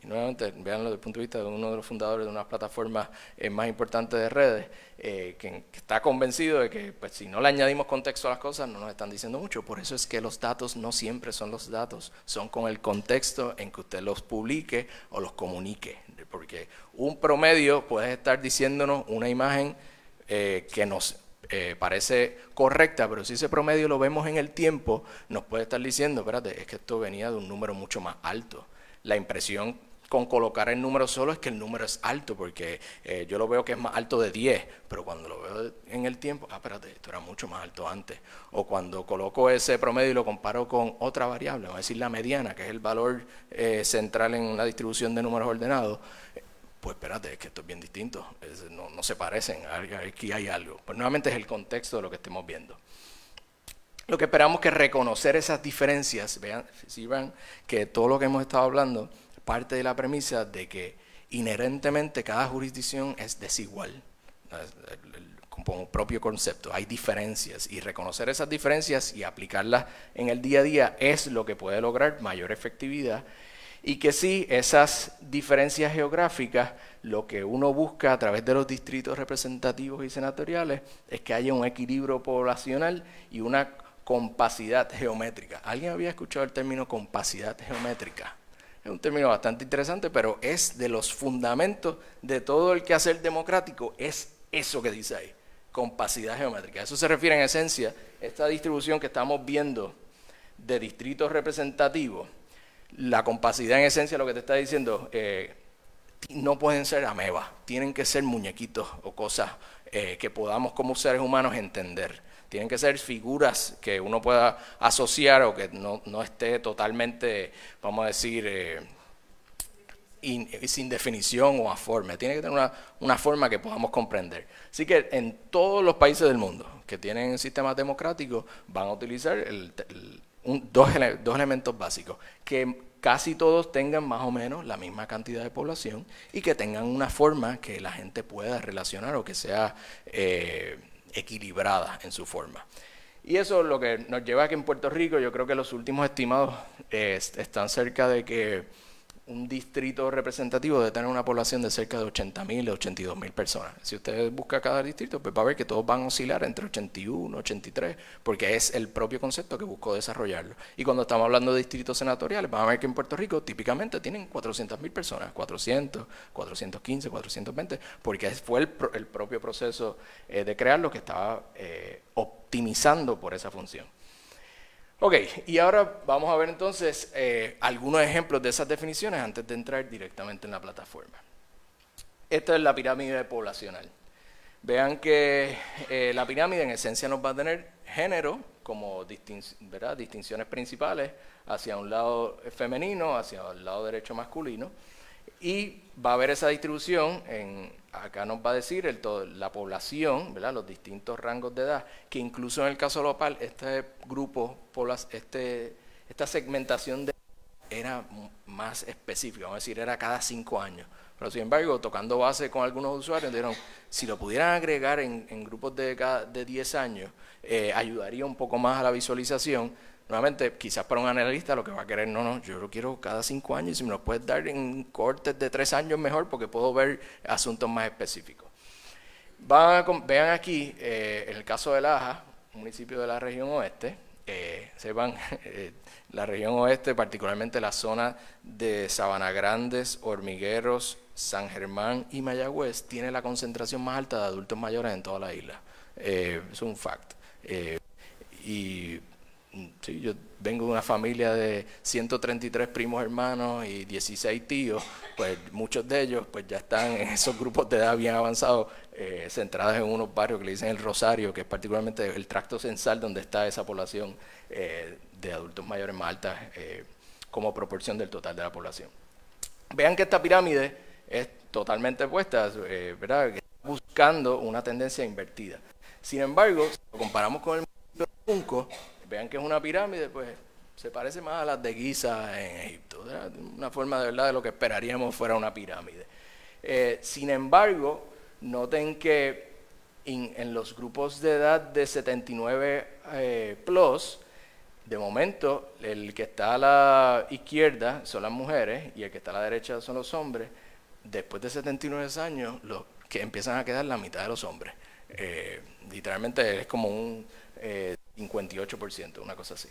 Y nuevamente, véanlo desde el punto de vista de uno de los fundadores de una plataforma más importante de redes, que está convencido de que pues, si no le añadimos contexto a las cosas no nos están diciendo mucho. Por eso es que los datos no siempre son los datos, son con el contexto en que usted los publique o los comunique. Porque un promedio puede estar diciéndonos una imagen que nos parece correcta, pero si ese promedio lo vemos en el tiempo, nos puede estar diciendo, espérate, es que esto venía de un número mucho más alto. La impresión con colocar el número solo es que el número es alto, porque yo lo veo que es más alto de 10, pero cuando lo veo en el tiempo, espérate, esto era mucho más alto antes. O cuando coloco ese promedio y lo comparo con otra variable, vamos a decir la mediana, que es el valor central en una distribución de números ordenados, pues espérate, es que esto es bien distinto, no se parecen, aquí hay algo. Pues nuevamente es el contexto de lo que estemos viendo. Lo que esperamos es que reconocer esas diferencias, vean que todo lo que hemos estado hablando parte de la premisa de que inherentemente cada jurisdicción es desigual. como propio concepto. Hay diferencias y reconocer esas diferencias y aplicarlas en el día a día es lo que puede lograr mayor efectividad. Y que sí, esas diferencias geográficas, lo que uno busca a través de los distritos representativos y senatoriales es que haya un equilibrio poblacional y una compacidad geométrica. ¿Alguien había escuchado el término compacidad geométrica? Es un término bastante interesante, pero es de los fundamentos de todo el quehacer democrático, es eso que dice ahí, compacidad geométrica. A eso se refiere en esencia esta distribución que estamos viendo de distritos representativos. La compacidad en esencia lo que te está diciendo, no pueden ser amebas, tienen que ser muñequitos o cosas que podamos como seres humanos entender. Tienen que ser figuras que uno pueda asociar o que no esté totalmente, vamos a decir, sin definición o aforme. Tiene que tener una forma que podamos comprender. Así que en todos los países del mundo que tienen sistemas democráticos van a utilizar dos elementos básicos, que casi todos tengan más o menos la misma cantidad de población y que tengan una forma que la gente pueda relacionar o que sea equilibrada en su forma. Y eso es lo que nos lleva a que en Puerto Rico, yo creo que los últimos estimados están cerca de que un distrito representativo debe tener una población de cerca de 80.000 a 82.000 personas. Si usted busca cada distrito, pues va a ver que todos van a oscilar entre 81, 83, porque es el propio concepto que buscó desarrollarlo. Y cuando estamos hablando de distritos senatoriales, van a ver que en Puerto Rico típicamente tienen 400.000 personas, 400, 415, 420, porque fue el propio proceso de crearlo que estaba optimizando por esa función. Ok, y ahora vamos a ver entonces algunos ejemplos de esas definiciones antes de entrar directamente en la plataforma. Esta es la pirámide poblacional. Vean que la pirámide en esencia nos va a tener género como distinciones principales hacia un lado femenino, hacia el lado derecho masculino, y va a haber esa distribución, acá nos va a decir la población, ¿verdad? Los distintos rangos de edad, que incluso en el caso local, este grupo, esta segmentación de era más específica, vamos a decir, era cada 5 años. Pero sin embargo, tocando base con algunos usuarios, dijeron, si lo pudieran agregar en grupos de 10 años, ayudaría un poco más a la visualización. Nuevamente, quizás para un analista lo que va a querer, no, yo lo quiero cada 5 años y si me lo puedes dar en cortes de 3 años mejor porque puedo ver asuntos más específicos. Vean aquí, en el caso de Laja, un municipio de la región oeste, sepan, la región oeste, particularmente la zona de Sabana Grandes, Hormigueros, San Germán y Mayagüez, tiene la concentración más alta de adultos mayores en toda la isla. Es un fact. Sí, yo vengo de una familia de 133 primos hermanos y 16 tíos, pues muchos de ellos pues ya están en esos grupos de edad bien avanzados, centrados en unos barrios que le dicen el Rosario, que es particularmente el tracto censal donde está esa población de adultos mayores más alta como proporción del total de la población. Vean que esta pirámide es totalmente opuesta, ¿verdad? Que está buscando una tendencia invertida. Sin embargo, si lo comparamos con el municipio de Junco, vean que es una pirámide, pues se parece más a las de Giza en Egipto, ¿verdad? Una forma de verdad de lo que esperaríamos fuera una pirámide. Sin embargo, noten que en los grupos de edad de 79 plus, de momento el que está a la izquierda son las mujeres y el que está a la derecha son los hombres. Después de 79 años, los que empiezan a quedar la mitad de los hombres. Literalmente es como un 58%, una cosa así.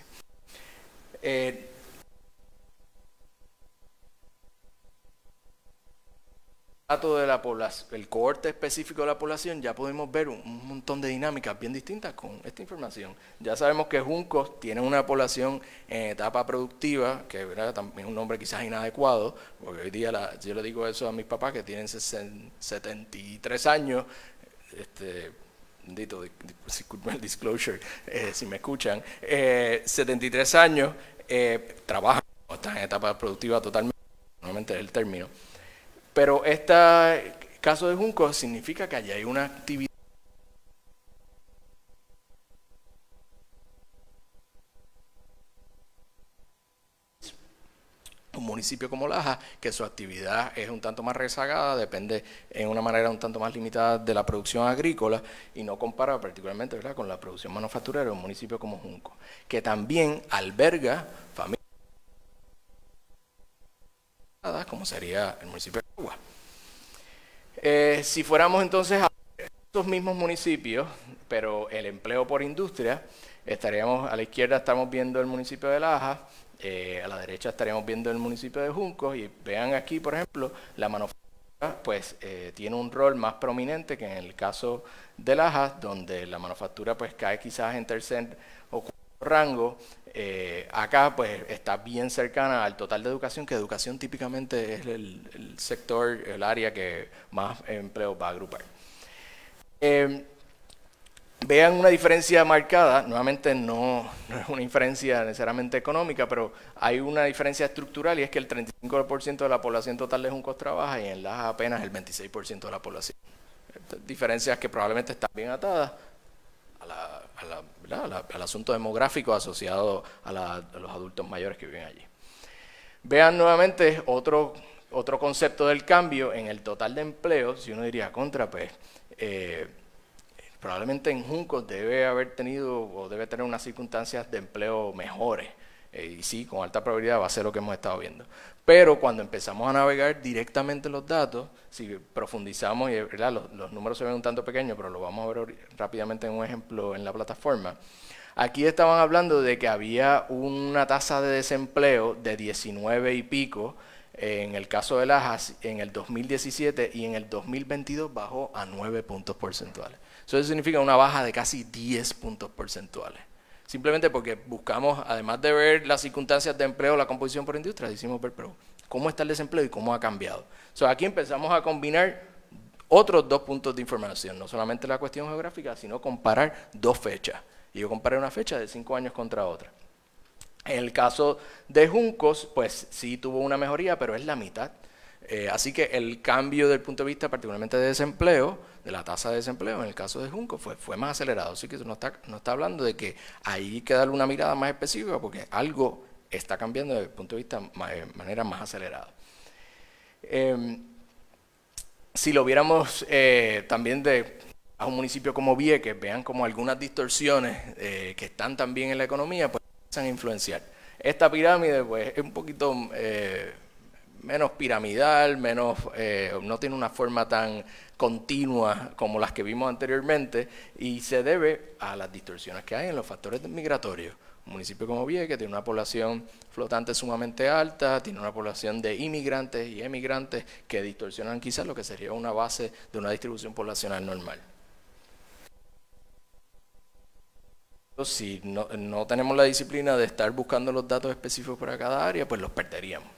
Dato de la población, el cohorte específico de la población, ya podemos ver un montón de dinámicas bien distintas con esta información. Ya sabemos que Juncos tiene una población en etapa productiva, que ¿verdad? También es un nombre quizás inadecuado, porque hoy día yo le digo eso a mis papás que tienen 73 años, disculpen el disclosure, si me escuchan, 73 años, trabajan, están en etapa productiva totalmente, normalmente es el término. Pero este caso de Junco significa que allá hay una actividad un municipio como Lajas, que su actividad es un tanto más rezagada, depende en una manera un tanto más limitada de la producción agrícola y no compara particularmente, ¿verdad?, con la producción manufacturera de un municipio como Junco, que también alberga familias como sería el municipio de Cagua. Si fuéramos entonces a estos mismos municipios, pero el empleo por industria, estaríamos a la izquierda estamos viendo el municipio de Lajas, a la derecha estaríamos viendo el municipio de Juncos, y vean aquí, por ejemplo, la manufactura pues tiene un rol más prominente que en el caso de Lajas, donde la manufactura pues cae quizás en tercer o cuarto rango. Acá pues está bien cercana al total de educación, que educación típicamente es el sector, el área que más empleo va a agrupar. Vean una diferencia marcada, nuevamente no es una diferencia necesariamente económica, pero hay una diferencia estructural, y es que el 35% de la población total de Juncos trabaja y en Lajas apenas el 26% de la población. Diferencias que probablemente están bien atadas al asunto demográfico asociado a los adultos mayores que viven allí. Vean nuevamente otro concepto del cambio en el total de empleo. Si uno diría contra, pues probablemente en Juncos debe haber tenido o debe tener unas circunstancias de empleo mejores, y sí, con alta probabilidad va a ser lo que hemos estado viendo. Pero cuando empezamos a navegar directamente los datos, si profundizamos, y los números se ven un tanto pequeños, pero lo vamos a ver rápidamente en un ejemplo en la plataforma. Aquí estaban hablando de que había una tasa de desempleo de 19 y pico en el caso de Lajas en el 2017, y en el 2022 bajó a 9 puntos porcentuales. Eso significa una baja de casi 10 puntos porcentuales. Simplemente porque buscamos, además de ver las circunstancias de empleo, la composición por industria, decimos ver, pero cómo está el desempleo y cómo ha cambiado. Aquí empezamos a combinar otros dos puntos de información, no solamente la cuestión geográfica, sino comparar dos fechas. Y yo comparé una fecha de 5 años contra otra. En el caso de Juncos, pues sí tuvo una mejoría, pero es la mitad. Así que el cambio del punto de vista particularmente de desempleo, de la tasa de desempleo, en el caso de Juncos fue más acelerado. Así que no está hablando de que ahí hay que darle una mirada más específica, porque algo está cambiando desde el punto de vista de manera más acelerada. Si lo viéramos también a un municipio como Vieques, vean como algunas distorsiones que están también en la economía, pues empiezan a influenciar. Esta pirámide pues es un poquito menos piramidal, no tiene una forma tan continua como las que vimos anteriormente, y se debe a las distorsiones que hay en los factores migratorios. Un municipio como Vieques tiene una población flotante sumamente alta, tiene una población de inmigrantes y emigrantes que distorsionan quizás lo que sería una base de una distribución poblacional normal. Si no tenemos la disciplina de estar buscando los datos específicos para cada área, pues los perderíamos.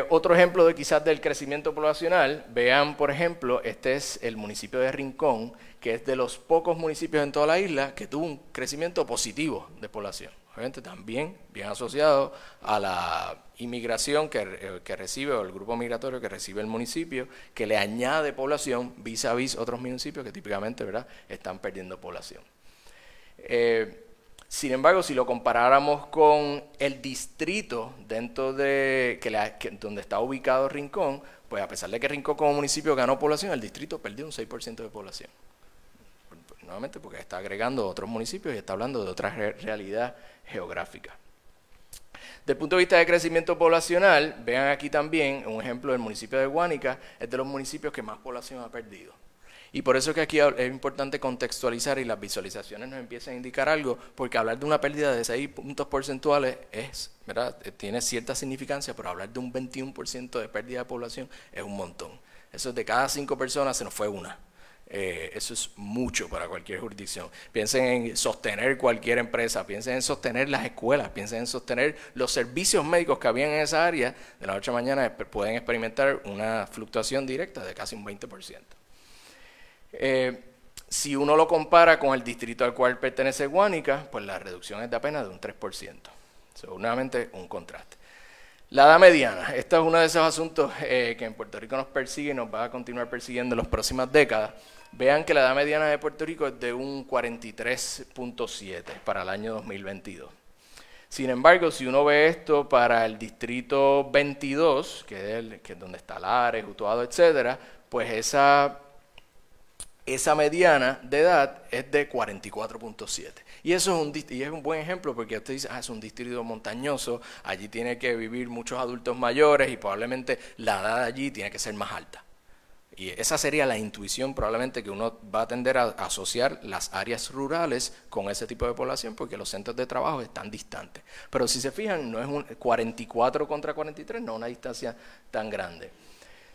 Otro ejemplo de quizás del crecimiento poblacional, vean por ejemplo, este es el municipio de Rincón, que es de los pocos municipios en toda la isla que tuvo un crecimiento positivo de población. Obviamente también bien asociado a la inmigración que recibe, o el grupo migratorio que recibe el municipio, que le añade población vis a vis otros municipios que típicamente, ¿verdad?, están perdiendo población. Sin embargo, si lo comparáramos con el distrito dentro de donde está ubicado Rincón, pues a pesar de que Rincón como municipio ganó población, el distrito perdió un 6% de población. Nuevamente porque está agregando otros municipios y está hablando de otra realidad geográfica. Desde el punto de vista de crecimiento poblacional, vean aquí también un ejemplo del municipio de Guánica, es de los municipios que más población ha perdido. Y por eso es que aquí es importante contextualizar y las visualizaciones nos empiezan a indicar algo, porque hablar de una pérdida de 6 puntos porcentuales ¿verdad?, tiene cierta significancia, pero hablar de un 21% de pérdida de población es un montón. Eso es de cada 5 personas se nos fue una. Eso es mucho para cualquier jurisdicción. Piensen en sostener cualquier empresa, piensen en sostener las escuelas, piensen en sostener los servicios médicos que habían en esa área. De la noche a mañana pueden experimentar una fluctuación directa de casi un 20%. Si uno lo compara con el distrito al cual pertenece Guánica, pues la reducción es de apenas de un 3%. Nuevamente un contraste. La edad mediana, este es uno de esos asuntos que en Puerto Rico nos persigue y nos va a continuar persiguiendo en las próximas décadas. Vean que la edad mediana de Puerto Rico es de un 43.7 para el año 2022. Sin embargo, si uno ve esto para el distrito 22, que es donde está Lares, Utuado, etcétera, pues esa mediana de edad es de 44.7. Y eso es un buen ejemplo porque usted dice, es un distrito montañoso, allí tiene que vivir muchos adultos mayores y probablemente la edad allí tiene que ser más alta. Y esa sería la intuición probablemente que uno va a tender a asociar las áreas rurales con ese tipo de población porque los centros de trabajo están distantes. Pero si se fijan, no es un 44 contra 43, no es una distancia tan grande.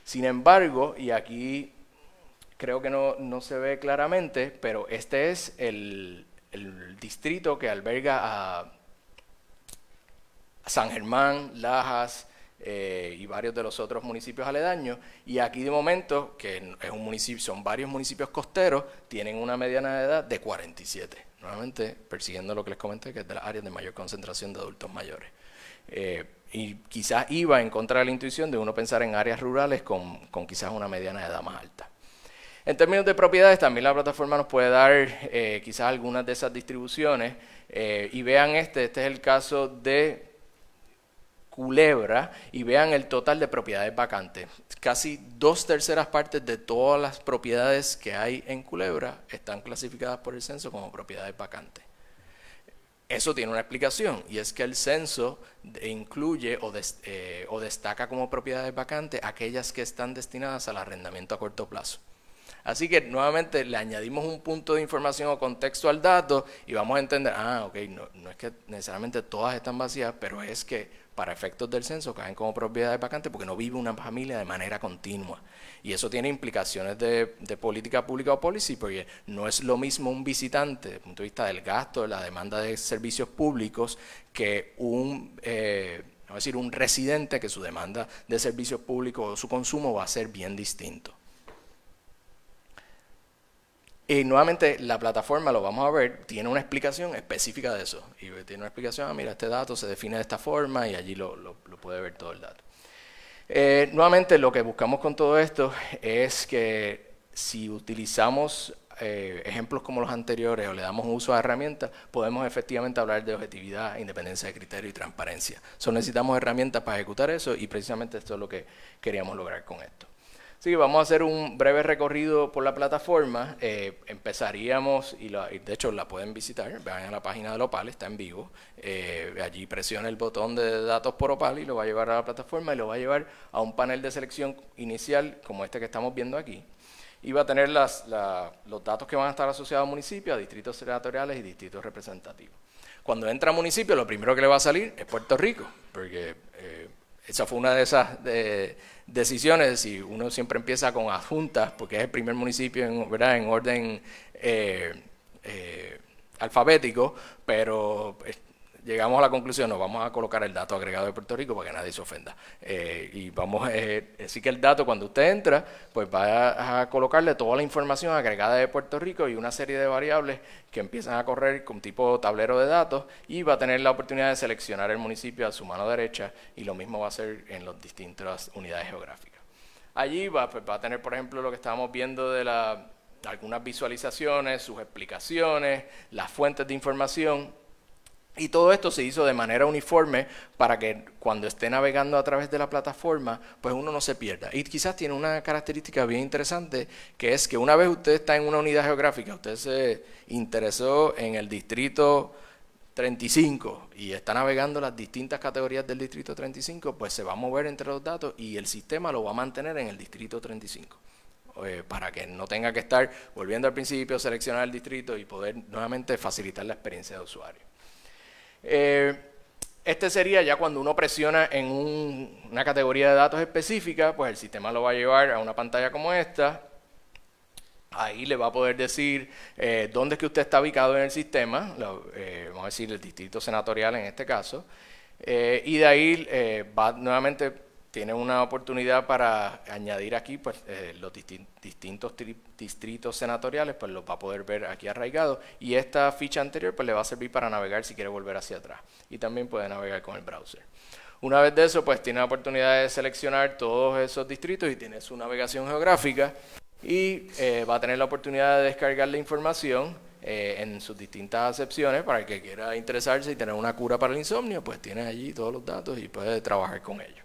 Sin embargo, y aquí creo que no se ve claramente, pero este es el distrito que alberga a San Germán, Lajas, y varios de los otros municipios aledaños, y aquí de momento, que es un municipio, son varios municipios costeros, tienen una mediana de edad de 47, nuevamente persiguiendo lo que les comenté, que es de las áreas de mayor concentración de adultos mayores. Y quizás iba en contra de la intuición de uno pensar en áreas rurales con quizás una mediana de edad más alta. En términos de propiedades, también la plataforma nos puede dar quizás algunas de esas distribuciones, y vean este es el caso de Culebra, y vean el total de propiedades vacantes. Casi 2/3 partes de todas las propiedades que hay en Culebra están clasificadas por el censo como propiedades vacantes. Eso tiene una explicación, y es que el censo incluye o destaca como propiedades vacantes aquellas que están destinadas al arrendamiento a corto plazo. Así que nuevamente le añadimos un punto de información o contexto al dato y vamos a entender, ok, no es que necesariamente todas están vacías, pero es que para efectos del censo caen como propiedades vacantes porque no vive una familia de manera continua. Y eso tiene implicaciones de política pública o policy, porque no es lo mismo un visitante desde el punto de vista del gasto, de la demanda de servicios públicos, que un residente que su demanda de servicios públicos o su consumo va a ser bien distinto. Y nuevamente la plataforma, lo vamos a ver, tiene una explicación específica de eso. Y tiene una explicación, mira, este dato se define de esta forma y allí lo puede ver todo el dato. Nuevamente lo que buscamos con todo esto es que si utilizamos ejemplos como los anteriores o le damos un uso a herramientas, podemos efectivamente hablar de objetividad, independencia de criterio y transparencia. Necesitamos herramientas para ejecutar eso y precisamente esto es lo que queríamos lograr con esto. Así que vamos a hacer un breve recorrido por la plataforma. Empezaríamos, y de hecho la pueden visitar, vean en la página del OPAL, está en vivo. Allí presiona el botón de datos por OPAL y lo va a llevar a la plataforma y lo va a llevar a un panel de selección inicial como este que estamos viendo aquí. Y va a tener los datos que van a estar asociados a municipios, a distritos senatoriales y distritos representativos. Cuando entra a municipio, lo primero que le va a salir es Puerto Rico, porque esa fue una de esas decisiones, y uno siempre empieza con adjuntas, porque es el primer municipio en orden alfabético, pero llegamos a la conclusión, no, vamos a colocar el dato agregado de Puerto Rico para que nadie se ofenda. Así que el dato, cuando usted entra, pues va a colocarle toda la información agregada de Puerto Rico y una serie de variables que empiezan a correr con tipo tablero de datos, y va a tener la oportunidad de seleccionar el municipio a su mano derecha, y lo mismo va a hacer en las distintas unidades geográficas. Allí va a tener, por ejemplo, lo que estábamos viendo de algunas visualizaciones, sus explicaciones, las fuentes de información. Y todo esto se hizo de manera uniforme para que cuando esté navegando a través de la plataforma, pues uno no se pierda. Y quizás tiene una característica bien interesante, que es que una vez usted está en una unidad geográfica, usted se interesó en el distrito 35 y está navegando las distintas categorías del distrito 35, pues se va a mover entre los datos y el sistema lo va a mantener en el distrito 35. Para que no tenga que estar volviendo al principio, seleccionar el distrito y poder nuevamente facilitar la experiencia de usuario. Este sería ya cuando uno presiona en una categoría de datos específica, pues el sistema lo va a llevar a una pantalla como esta. Ahí le va a poder decir dónde es que usted está ubicado en el sistema, vamos a decir el distrito senatorial en este caso, y de ahí nuevamente tiene una oportunidad para añadir aquí pues, los distintos distritos senatoriales, pues los va a poder ver aquí arraigados, y esta ficha anterior pues le va a servir para navegar si quiere volver hacia atrás, y también puede navegar con el browser. Una vez de eso, pues tiene la oportunidad de seleccionar todos esos distritos y tiene su navegación geográfica, y va a tener la oportunidad de descargar la información en sus distintas acepciones. Para el que quiera interesarse y tener una cura para el insomnio, pues tienes allí todos los datos y puedes trabajar con ellos.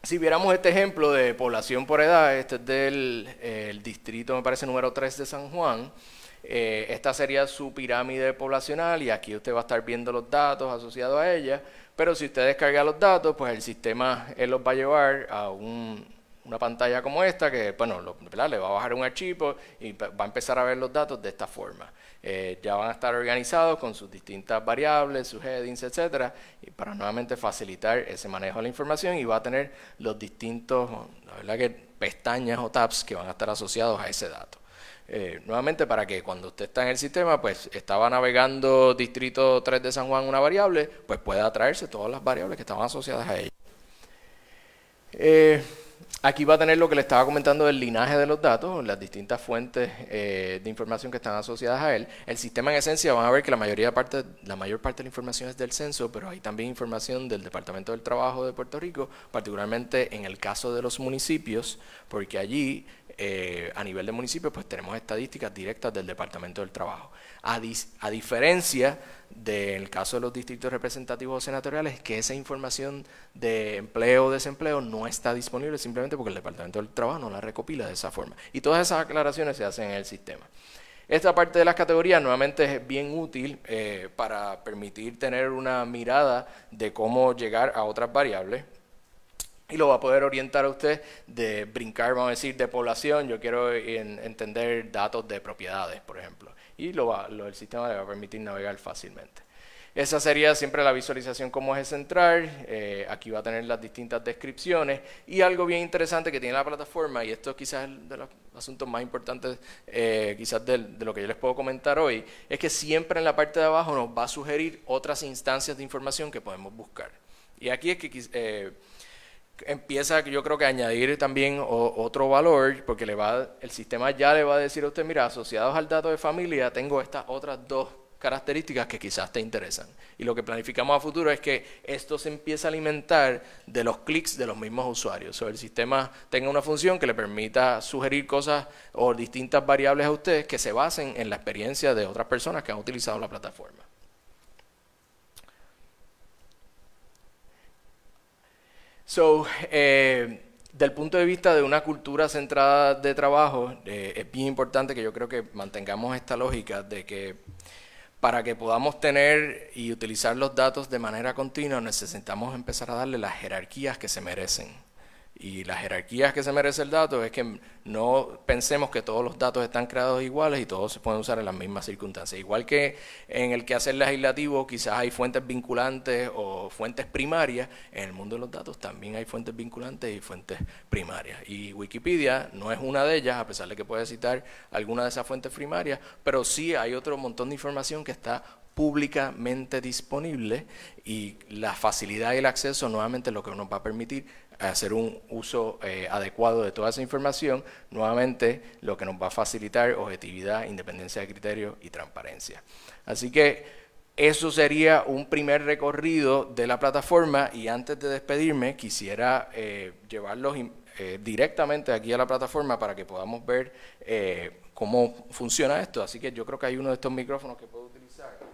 Si viéramos este ejemplo de población por edad, este es del el distrito, me parece, número 3 de San Juan. Esta sería su pirámide poblacional y aquí usted va a estar viendo los datos asociados a ella, pero si usted descarga los datos, pues el sistema los va a llevar a una pantalla como esta, que bueno, le va a bajar un archivo y va a empezar a ver los datos de esta forma. Ya van a estar organizados con sus distintas variables, sus headings, etcétera, y para nuevamente facilitar ese manejo de la información, y va a tener los distintos, la verdad que pestañas o tabs que van a estar asociados a ese dato. Nuevamente, para que cuando usted está en el sistema, pues estaba navegando distrito 3 de San Juan una variable, pues pueda traerse todas las variables que estaban asociadas a ella. Aquí va a tener lo que le estaba comentando del linaje de los datos, las distintas fuentes de información que están asociadas a él. El sistema, en esencia, van a ver que la mayor parte de la información es del censo, pero hay también información del Departamento del Trabajo de Puerto Rico, particularmente en el caso de los municipios, porque allí, a nivel de municipios, pues tenemos estadísticas directas del Departamento del Trabajo. A diferencia del caso de los distritos representativos o senatoriales, es que esa información de empleo o desempleo no está disponible simplemente porque el Departamento del Trabajo no la recopila de esa forma. Y todas esas aclaraciones se hacen en el sistema. Esta parte de las categorías nuevamente es bien útil para permitir tener una mirada de cómo llegar a otras variables. Y lo va a poder orientar a usted de brincar, vamos a decir, de población. Yo quiero entender datos de propiedades, por ejemplo. Y el sistema le va a permitir navegar fácilmente. Esa sería siempre la visualización como eje central. Aquí va a tener las distintas descripciones. Y algo bien interesante que tiene la plataforma, y esto quizás es de los asuntos más importantes quizás de lo que yo les puedo comentar hoy, es que siempre en la parte de abajo nos va a sugerir otras instancias de información que podemos buscar. Y aquí es que empieza, yo creo que, a añadir también otro valor, porque el sistema ya le va a decir a usted, mira, asociados al dato de familia, tengo estas otras dos características que quizás te interesan. Y lo que planificamos a futuro es que esto se empiece a alimentar de los clics de los mismos usuarios. O el sistema tenga una función que le permita sugerir cosas o distintas variables a ustedes que se basen en la experiencia de otras personas que han utilizado la plataforma. Del punto de vista de una cultura centrada de trabajo, es bien importante que yo creo que mantengamos esta lógica de que para que podamos tener y utilizar los datos de manera continua, necesitamos empezar a darle las jerarquías que se merecen. Y las jerarquías que se merece el dato es que no pensemos que todos los datos están creados iguales y todos se pueden usar en las mismas circunstancias. Igual que en el quehacer legislativo quizás hay fuentes vinculantes o fuentes primarias, en el mundo de los datos también hay fuentes vinculantes y fuentes primarias. Y Wikipedia no es una de ellas, a pesar de que puede citar alguna de esas fuentes primarias, pero sí hay otro montón de información que está públicamente disponible, y la facilidad y el acceso nuevamente es lo que nos va a permitir hacer un uso adecuado de toda esa información, nuevamente lo que nos va a facilitar objetividad, independencia de criterio y transparencia. Así que eso sería un primer recorrido de la plataforma, y antes de despedirme quisiera llevarlos directamente aquí a la plataforma para que podamos ver cómo funciona esto. Así que yo creo que hay uno de estos micrófonos que puedo utilizar.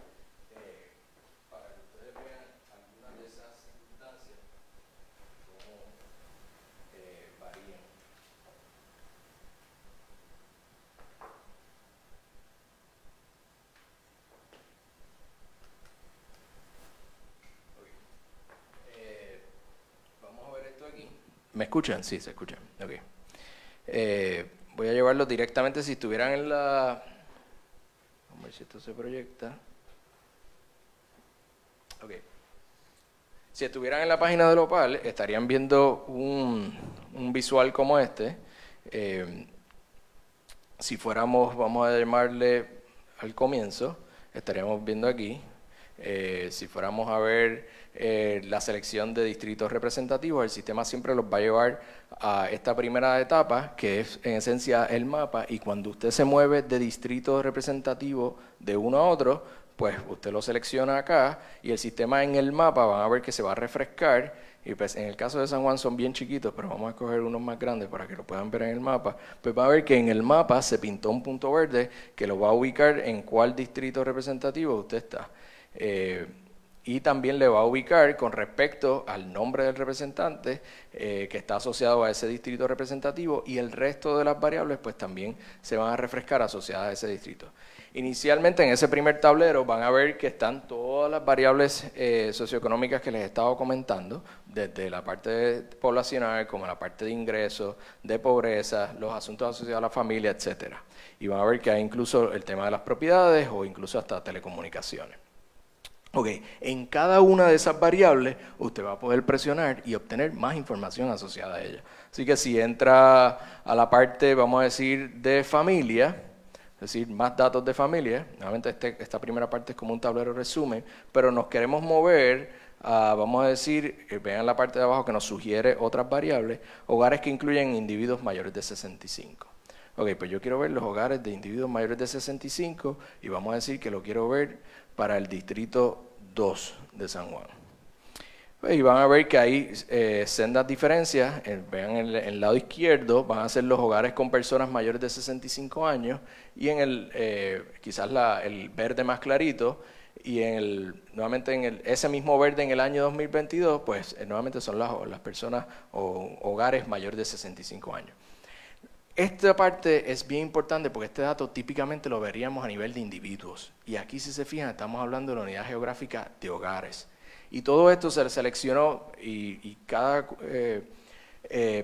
¿Me escuchan? Sí, se escuchan. Okay. Voy a llevarlo directamente. Si estuvieran en la... Vamos a ver si esto se proyecta. Okay. Si estuvieran en la página del OPAL, estarían viendo un visual como este. Si fuéramos, vamos a llamarle al comienzo, estaríamos viendo aquí. Si fuéramos a ver la selección de distritos representativos, el sistema siempre los va a llevar a esta primera etapa, que es en esencia el mapa, y cuando usted se mueve de distrito representativo de uno a otro, pues usted lo selecciona acá, y el sistema en el mapa van a ver que se va a refrescar, y pues en el caso de San Juan son bien chiquitos, pero vamos a escoger unos más grandes para que lo puedan ver en el mapa, pues va a ver que en el mapa se pintó un punto verde que lo va a ubicar en cuál distrito representativo usted está. Y también le va a ubicar con respecto al nombre del representante que está asociado a ese distrito representativo, y el resto de las variables pues también se van a refrescar asociadas a ese distrito. Inicialmente en ese primer tablero van a ver que están todas las variables socioeconómicas que les he estado comentando, desde la parte poblacional como la parte de ingresos, de pobreza, los asuntos asociados a la familia, etcétera. Y van a ver que hay incluso el tema de las propiedades o incluso hasta telecomunicaciones. Ok, en cada una de esas variables usted va a poder presionar y obtener más información asociada a ella. Así que si entra a la parte, vamos a decir, de familia, es decir, más datos de familia, nuevamente esta primera parte es como un tablero resumen, pero nos queremos mover a, vamos a decir, vean la parte de abajo que nos sugiere otras variables, hogares que incluyen individuos mayores de 65. Ok, pues yo quiero ver los hogares de individuos mayores de 65 y vamos a decir que lo quiero ver para el distrito 2 de San Juan. Y van a ver que hay sendas diferencias. Vean en el lado izquierdo van a ser los hogares con personas mayores de 65 años y en el quizás el verde más clarito, y nuevamente en ese mismo verde en el año 2022 pues nuevamente son las personas o hogares mayores de 65 años. Esta parte es bien importante porque este dato típicamente lo veríamos a nivel de individuos, y aquí si se fijan estamos hablando de la unidad geográfica de hogares, y todo esto se seleccionó y cada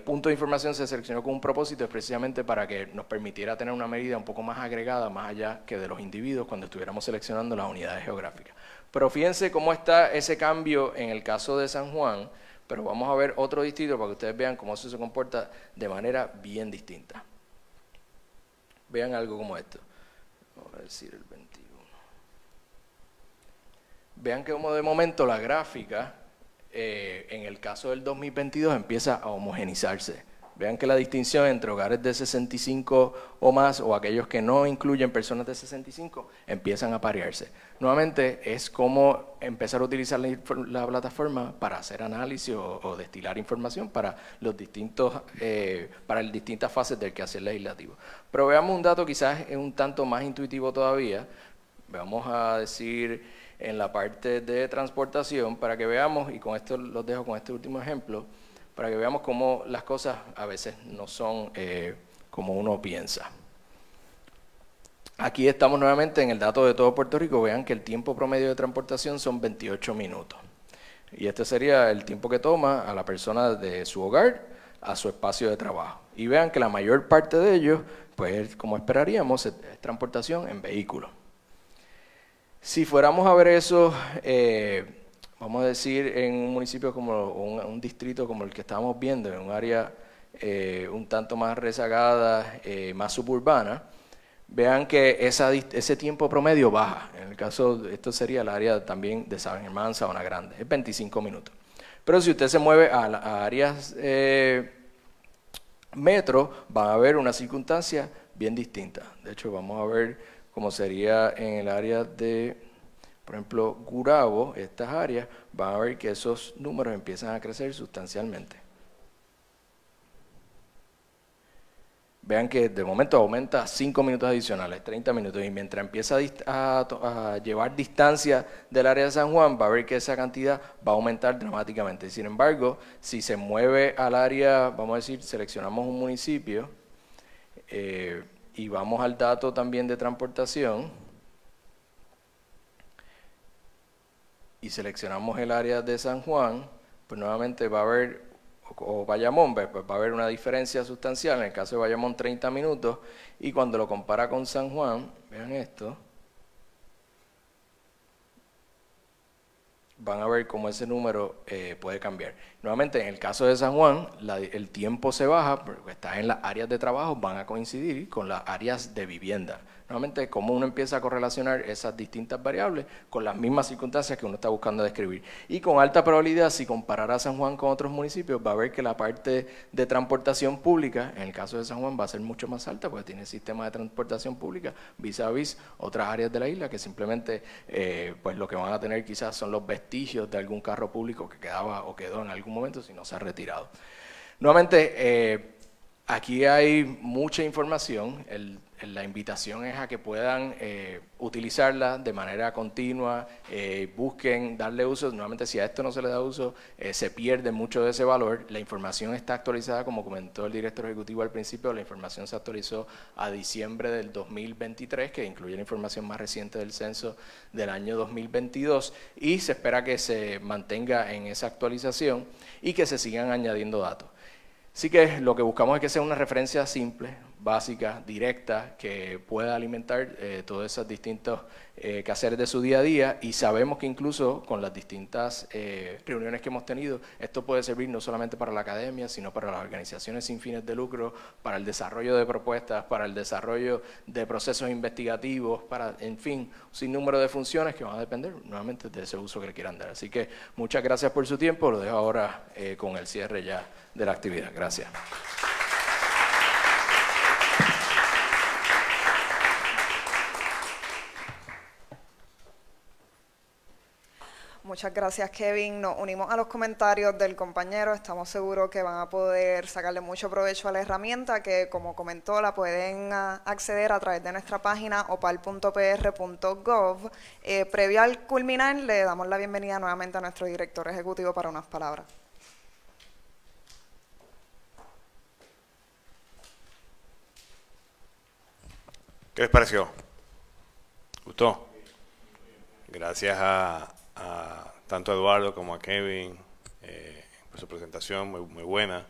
punto de información se seleccionó con un propósito, precisamente para que nos permitiera tener una medida un poco más agregada, más allá que de los individuos cuando estuviéramos seleccionando las unidades geográficas. Pero fíjense cómo está ese cambio en el caso de San Juan, pero vamos a ver otro distrito para que ustedes vean cómo eso se comporta de manera bien distinta. Vean algo como esto. Vamos a decir el 21. Vean que como de momento la gráfica, en el caso del 2022, empieza a homogenizarse. Vean que la distinción entre hogares de 65 o más, o aquellos que no incluyen personas de 65, empiezan a parearse. Nuevamente, es como empezar a utilizar la plataforma para hacer análisis o destilar información para las distintas fases del quehacer legislativo. Pero veamos un dato quizás es un tanto más intuitivo todavía. Vamos a decir en la parte de transportación, para que veamos, y con esto los dejo con este último ejemplo, para que veamos cómo las cosas a veces no son como uno piensa. Aquí estamos nuevamente en el dato de todo Puerto Rico. Vean que el tiempo promedio de transportación son 28 minutos. Y este sería el tiempo que toma a la persona de su hogar a su espacio de trabajo. Y vean que la mayor parte de ellos, pues como esperaríamos, es transportación en vehículos. Si fuéramos a ver eso, vamos a decir, en un municipio como un distrito como el que estábamos viendo, en un área un tanto más rezagada, más suburbana, vean que ese tiempo promedio baja. En el caso, esto sería el área también de San Germán, Sabana Grande, es 25 minutos. Pero si usted se mueve a áreas metro, van a ver una circunstancia bien distinta. De hecho, vamos a ver cómo sería en el área de, por ejemplo, Gurabo, estas áreas, van a ver que esos números empiezan a crecer sustancialmente. Vean que de momento aumenta 5 minutos adicionales, 30 minutos, y mientras empieza a llevar distancia del área de San Juan, va a ver que esa cantidad va a aumentar dramáticamente. Sin embargo, si se mueve al área, vamos a decir, seleccionamos un municipio, y vamos al dato también de transportación, y seleccionamos el área de San Juan, pues nuevamente va a haber, o Bayamón, pues va a haber una diferencia sustancial. En el caso de Bayamón 30 minutos, y cuando lo compara con San Juan, vean esto, van a ver cómo ese número puede cambiar. Nuevamente, en el caso de San Juan, el tiempo se baja porque está en las áreas de trabajo, van a coincidir con las áreas de vivienda. nuevamente cómo uno empieza a correlacionar esas distintas variables con las mismas circunstancias que uno está buscando describir. Y con alta probabilidad, si comparara San Juan con otros municipios, va a ver que la parte de transportación pública, en el caso de San Juan, va a ser mucho más alta porque tiene sistema de transportación pública vis a vis otras áreas de la isla que simplemente pues lo que van a tener quizás son los vestigios de algún carro público que quedaba o quedó en algún momento si no se ha retirado. Nuevamente, aquí hay mucha información. La invitación es a que puedan utilizarla de manera continua, busquen darle uso. Nuevamente, si a esto no se le da uso, se pierde mucho de ese valor. La información está actualizada, como comentó el director ejecutivo al principio, la información se actualizó a diciembre del 2023, que incluye la información más reciente del censo del año 2022, y se espera que se mantenga en esa actualización y que se sigan añadiendo datos. Así que lo que buscamos es que sea una referencia simple, básica, directa, que pueda alimentar todos esos distintos quehaceres de su día a día, y sabemos que incluso con las distintas reuniones que hemos tenido, esto puede servir no solamente para la academia, sino para las organizaciones sin fines de lucro, para el desarrollo de propuestas, para el desarrollo de procesos investigativos, para, en fin, un sinnúmero de funciones que van a depender nuevamente de ese uso que le quieran dar. Así que muchas gracias por su tiempo, lo dejo ahora con el cierre ya de la actividad. Gracias. Muchas gracias, Kevin. Nos unimos a los comentarios del compañero. Estamos seguros que van a poder sacarle mucho provecho a la herramienta, que, como comentó, la pueden acceder a través de nuestra página opal.pr.gov. Previo al culminar, le damos la bienvenida nuevamente a nuestro director ejecutivo para unas palabras. ¿Qué les pareció? ¿Gustó? Gracias a tanto a Eduardo como a Kevin por su presentación, muy buena.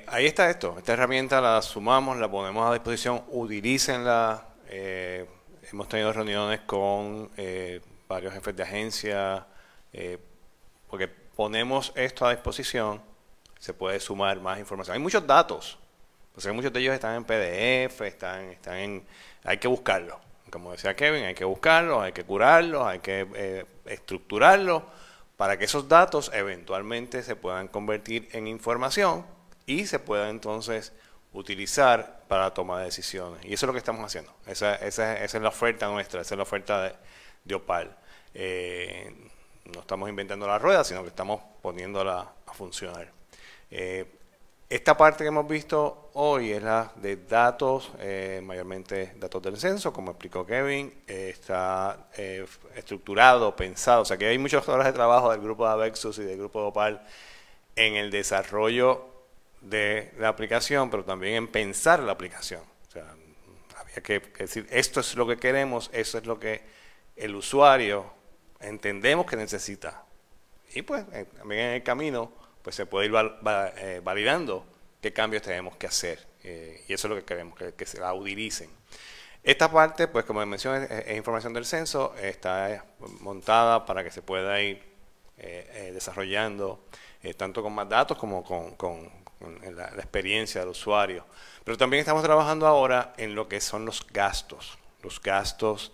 Ahí está esto, esta herramienta la sumamos, la ponemos a disposición, utilícenla. Hemos tenido reuniones con varios jefes de agencia, porque ponemos esto a disposición, se puede sumar más información. Hay muchos datos, pues muchos de ellos están en PDF, hay que buscarlos. Como decía Kevin, hay que buscarlos, hay que curarlos, hay que estructurarlos para que esos datos eventualmente se puedan convertir en información y se puedan entonces utilizar para la toma de decisiones. Y eso es lo que estamos haciendo. Esa es la oferta nuestra, esa es la oferta de Opal. No estamos inventando la rueda, sino que estamos poniéndola a funcionar. Esta parte que hemos visto hoy es la de datos, mayormente datos del censo, como explicó Kevin. Está estructurado, pensado, o sea que hay muchas horas de trabajo del grupo de Avexus y del grupo de Opal en el desarrollo de la aplicación, pero también en pensar la aplicación. O sea, había que decir, esto es lo que queremos, eso es lo que el usuario entendemos que necesita. Y pues también en el camino pues se puede ir validando qué cambios tenemos que hacer. Y eso es lo que queremos, que se la utilicen. Esta parte, pues como mencioné, es información del censo, está montada para que se pueda ir desarrollando, tanto con más datos como con la experiencia del usuario. Pero también estamos trabajando ahora en lo que son los gastos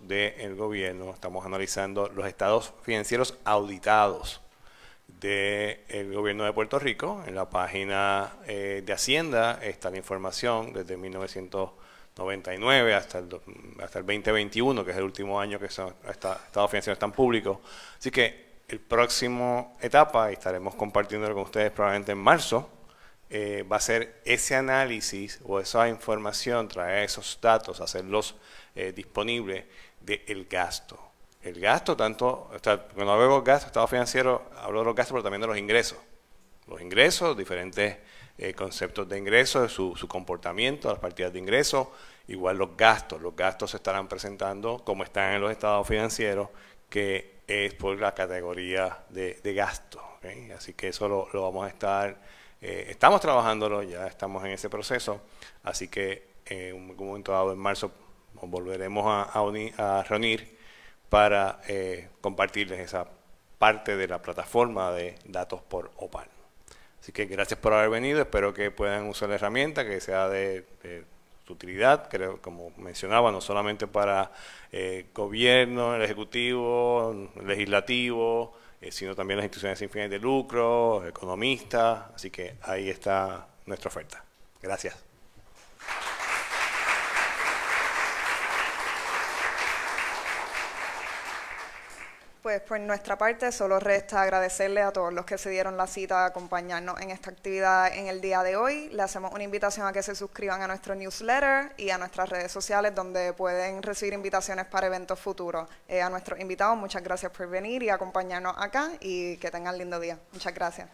del gobierno. Estamos analizando los estados financieros auditados del gobierno de Puerto Rico. En la página de Hacienda está la información desde 1999 hasta el 2021, que es el último año que estos estados financieros están públicos. Así que el próximo etapa, y estaremos compartiéndolo con ustedes probablemente en marzo, va a ser ese análisis o esa información, traer esos datos, hacerlos disponibles del gasto. El gasto, tanto, cuando hablo de gastos, estado financiero, hablo de los gastos, pero también de los ingresos. Los ingresos, diferentes conceptos de ingresos, su comportamiento, las partidas de ingresos, igual los gastos se estarán presentando como están en los estados financieros, que es por la categoría de gasto. ¿Okay? Así que eso lo vamos a estar, estamos trabajándolo, ya estamos en ese proceso, así que en un momento dado en marzo nos volveremos a reunir para compartirles esa parte de la plataforma de datos por Opal. Así que gracias por haber venido, espero que puedan usar la herramienta, que sea de su utilidad, creo, como mencionaba, no solamente para gobierno, el ejecutivo, el legislativo, sino también las instituciones sin fines de lucro, economistas, así que ahí está nuestra oferta. Gracias. Pues por nuestra parte solo resta agradecerle a todos los que se dieron la cita a acompañarnos en esta actividad en el día de hoy. Le hacemos una invitación a que se suscriban a nuestro newsletter y a nuestras redes sociales donde pueden recibir invitaciones para eventos futuros. A nuestros invitados, muchas gracias por venir y acompañarnos acá y que tengan lindo día. Muchas gracias.